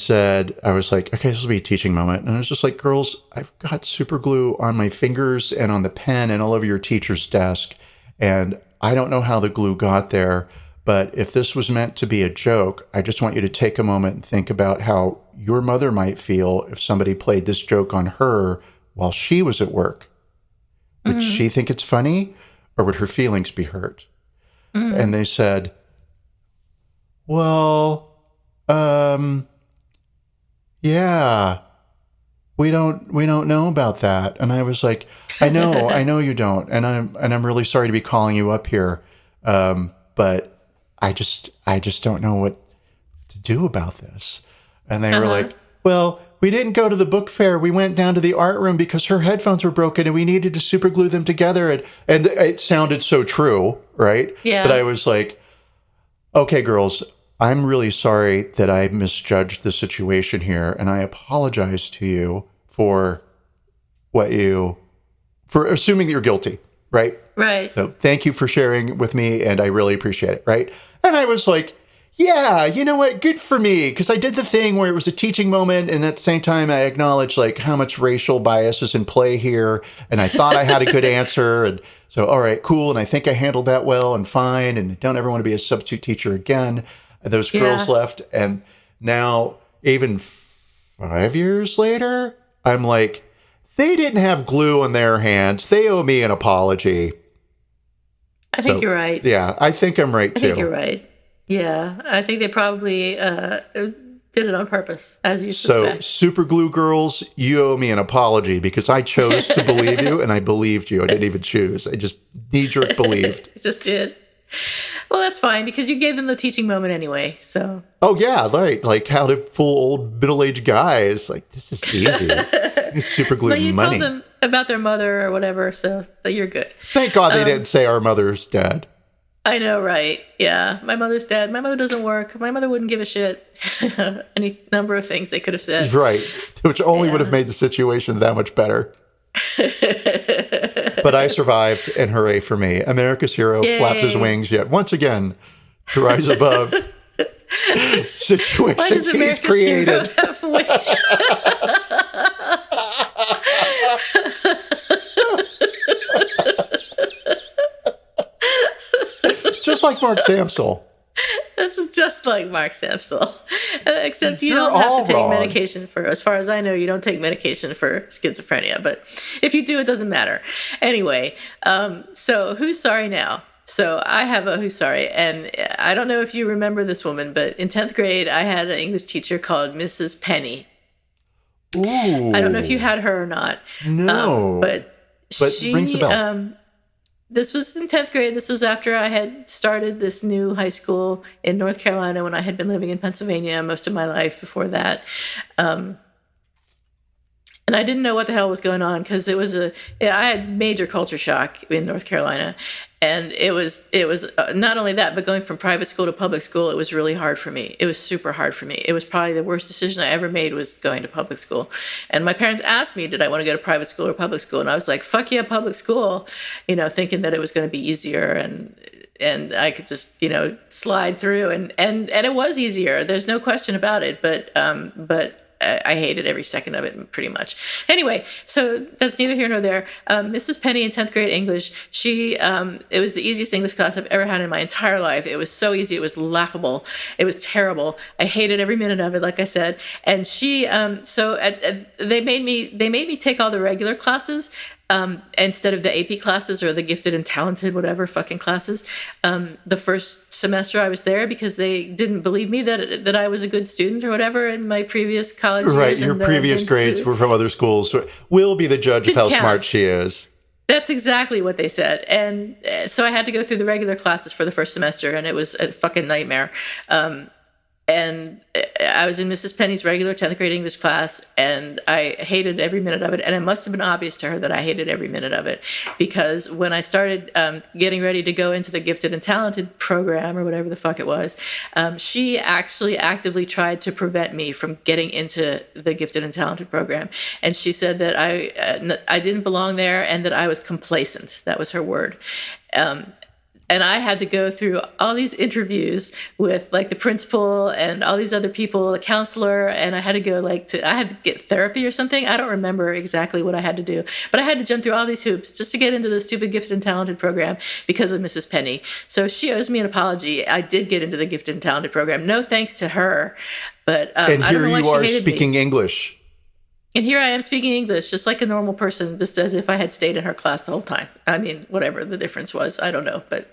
S1: was like, okay, this will be a teaching moment. And I was just like, girls, I've got super glue on my fingers and on the pen and all over your teacher's desk. And I don't know how the glue got there, but if this was meant to be a joke, I just want you to take a moment and think about how your mother might feel if somebody played this joke on her while she was at work. Would she think it's funny or would her feelings be hurt? And they said, well, yeah, we don't know about that. And I was like, I know you don't. And I'm really sorry to be calling you up here. But I just don't know what to do about this. And they were like, well, we didn't go to the book fair. We went down to the art room because her headphones were broken and we needed to super glue them together. And it sounded so true, right?
S2: Yeah.
S1: But I was like, okay, girls, I'm really sorry that I misjudged the situation here. And I apologize to you for assuming that you're guilty, right?
S2: Right.
S1: So thank you for sharing with me. And I really appreciate it, right? And I was like, yeah, you know what? Good for me. Because I did the thing where it was a teaching moment. And at the same time, I acknowledged like how much racial bias is in play here. And I thought I had a good answer. And so, all right, cool. And I think I handled that well and fine. And don't ever want to be a substitute teacher again. And those girls left. And now, even 5 years later, I'm like, they didn't have glue on their hands. They owe me an apology.
S2: I think you're right.
S1: Yeah, I think I'm right too.
S2: I think you're right. Yeah, I think they probably did it on purpose, as you suspect.
S1: So, super glue girls, you owe me an apology because I chose to believe you, and I believed you. I didn't even choose. I just knee-jerk believed.
S2: Just did. Well, that's fine because you gave them the teaching moment anyway. So.
S1: Oh yeah, right. Like how to fool old middle-aged guys. Like this is easy. Super glue money.
S2: But you told them about their mother or whatever, so you're good.
S1: Thank God they didn't say our mother's dead.
S2: I know, right? Yeah, my mother's dead. My mother doesn't work. My mother wouldn't give a shit. Any number of things they could have said.
S1: Right, which only would have made the situation that much better. But I survived, and hooray for me. America's hero flaps his wings yet once again to rise above situations he's created. Just like Mark Samsel.
S2: That's just like Mark Samsel. Except you don't have to take medication for, as far as I know, you don't take medication for schizophrenia. But if you do, it doesn't matter. Anyway, so who's sorry now? So I have a who's sorry. And I don't know if you remember this woman, but in 10th grade, I had an English teacher called Mrs. Penny.
S1: Ooh.
S2: I don't know if you had her or not.
S1: No.
S2: But she
S1: rings the bell.
S2: This was in 10th grade. This was after I had started this new high school in North Carolina when I had been living in Pennsylvania most of my life before that. And I didn't know what the hell was going on because I had major culture shock in North Carolina. And it was not only that, but going from private school to public school, it was really hard for me. It was super hard for me. It was probably the worst decision I ever made was going to public school. And my parents asked me, did I want to go to private school or public school? And I was like, fuck yeah, public school, thinking that it was going to be easier and I could just, slide through and it was easier. There's no question about it. But I hated every second of it pretty much. Anyway, so that's neither here nor there. Mrs. Penny in 10th grade English, it was the easiest English class I've ever had in my entire life. It was so easy. It was laughable. It was terrible. I hated every minute of it, like I said. And she, they made me take all the regular classes. Instead of the AP classes or the gifted and talented, whatever fucking classes, the first semester I was there because they didn't believe me that I was a good student or whatever in my previous college years.
S1: Right, your previous grades were from other schools. We'll be the judge of how smart she is.
S2: That's exactly what they said. And so I had to go through the regular classes for the first semester, and it was a fucking nightmare. and I was in Mrs. Penny's regular 10th grade English class, and I hated every minute of it. And it must have been obvious to her that I hated every minute of it, because when I started getting ready to go into the gifted and talented program, or whatever the fuck it was, she actually actively tried to prevent me from getting into the gifted and talented program. And she said that I didn't belong there, and that I was complacent. That was her word. And I had to go through all these interviews with like the principal and all these other people, a counselor, and I had to go I had to get therapy or something. I don't remember exactly what I had to do, but I had to jump through all these hoops just to get into the stupid gifted and talented program because of Mrs. Penny. So she owes me an apology. I did get into the gifted and talented program. No thanks to her, but
S1: and
S2: I don't know why
S1: here you are
S2: she hated
S1: speaking
S2: me. English.
S1: And
S2: here I am speaking English, just like a normal person, just as if I had stayed in her class the whole time. I mean, whatever the difference was, I don't know. But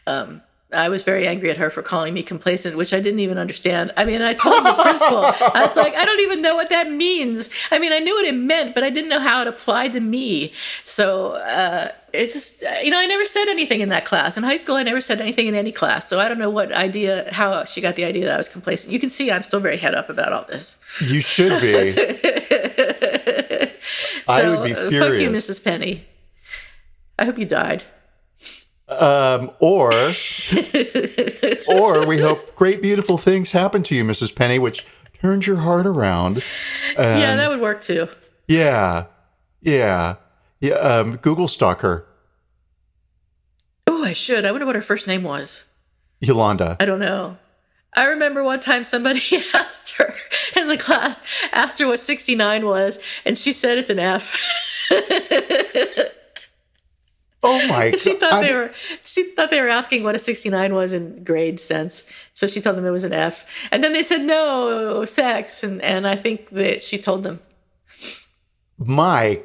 S2: I was very angry at her for calling me complacent, which I didn't even understand. I mean, I told the principal, I was like, I don't even know what that means. I mean, I knew what it meant, but I didn't know how it applied to me. So it just, I never said anything in that class. In high school, I never said anything in any class. So I don't know how she got the idea that I was complacent. You can see I'm still very head up about all this.
S1: You should be. I would be furious.
S2: Fuck you, Mrs. Penny. I hope you died.
S1: Or we hope great, beautiful things happen to you, Mrs. Penny, which turns your heart around.
S2: Yeah, that would work too.
S1: Yeah. Google stalk her.
S2: Oh, I should. I wonder what her first name was.
S1: Yolanda.
S2: I don't know. I remember one time somebody asked her in the class, asked her what 69 was, and she said it's an F.
S1: Oh my God.
S2: She thought they were asking what a 69 was in grade sense. So she told them it was an F. And then they said no, sex, and I think that she told them.
S1: I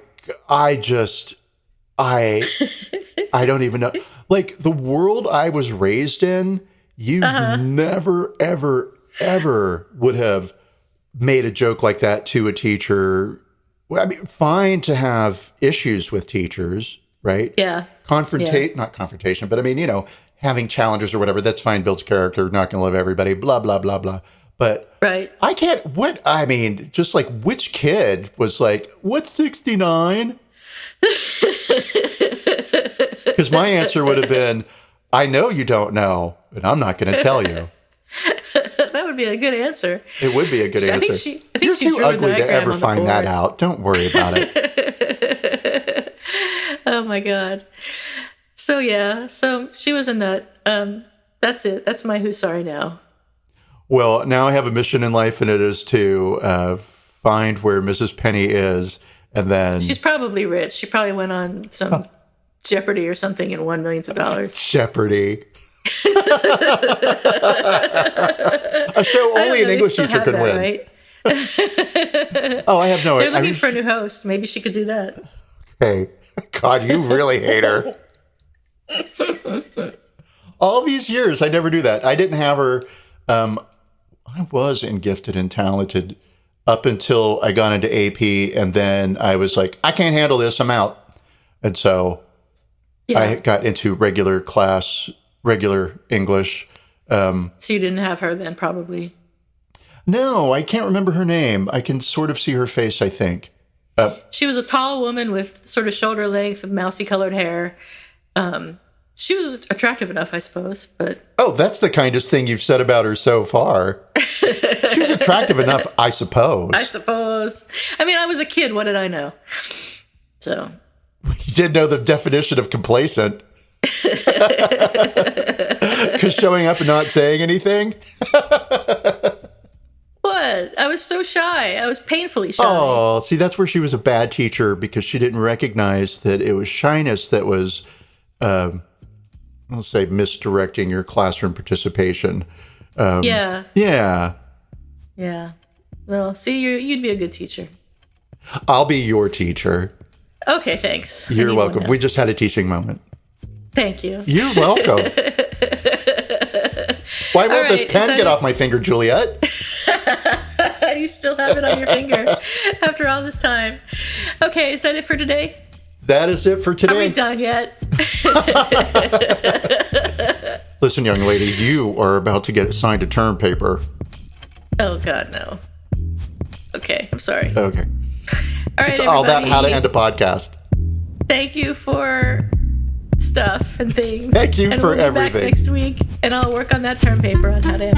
S1: don't even know. Like, the world I was raised in, you never, ever, ever would have made a joke like that to a teacher. Well, I mean, fine to have issues with teachers, right?
S2: Yeah.
S1: Not confrontation, but I mean, having challenges or whatever, that's fine, builds character, not going to love everybody, blah, blah, blah, blah. But
S2: right.
S1: Just like, which kid was like, what's 69? Because my answer would have been, I know you don't know, but I'm not going to tell you.
S2: That would be a good answer.
S1: It would be a good answer.
S2: I think
S1: You're
S2: she
S1: too
S2: drew
S1: ugly
S2: a
S1: to ever
S2: on
S1: find that out. Don't worry about it.
S2: Oh my God. So yeah, she was a nut. That's it. That's my who's sorry now.
S1: Well, now I have a mission in life, and it is to find where Mrs. Penny is, and then...
S2: She's probably rich. She probably went on some Jeopardy or something and won millions of dollars.
S1: Jeopardy. A show only an English teacher could win. Right? Oh, I have no idea.
S2: They're looking for a new host. Maybe she could do that.
S1: Okay. God, you really hate her. All these years, I never do that. I didn't have her. I was in gifted and talented up until I got into AP, and then I was like, I can't handle this. I'm out. And so I got into regular English.
S2: So you didn't have her then, probably?
S1: No, I can't remember her name. I can sort of see her face, I think.
S2: She was a tall woman with sort of shoulder length, mousy colored hair. She was attractive enough, I suppose, but...
S1: Oh, that's the kindest thing you've said about her so far. She was attractive enough, I suppose.
S2: I mean, I was a kid. What did I know? So...
S1: You didn't know the definition of complacent. Because showing up and not saying anything?
S2: What? I was so shy. I was painfully shy.
S1: Oh, see, that's where she was a bad teacher, because she didn't recognize that it was shyness that was... I'll say misdirecting your classroom participation.
S2: Yeah.
S1: Yeah.
S2: Yeah. Well, see, you'd be a good teacher.
S1: I'll be your teacher.
S2: Okay, thanks.
S1: You're welcome. We just had a teaching moment.
S2: Thank you.
S1: You're welcome. Why won't this pen get off my finger, Juliet?
S2: You still have it on your finger after all this time. Okay, is that it for today?
S1: That is it for today.
S2: Are we done yet?
S1: Listen, young lady, you are about to get assigned a term paper.
S2: Oh, God, no. Okay, I'm sorry.
S1: Okay.
S2: All right,
S1: It's all about
S2: everybody.
S1: how to end a podcast.
S2: Thank you for stuff and things.
S1: Thank you
S2: and
S1: for
S2: we'll be
S1: everything.
S2: back next week, and I'll work on that term paper on how to end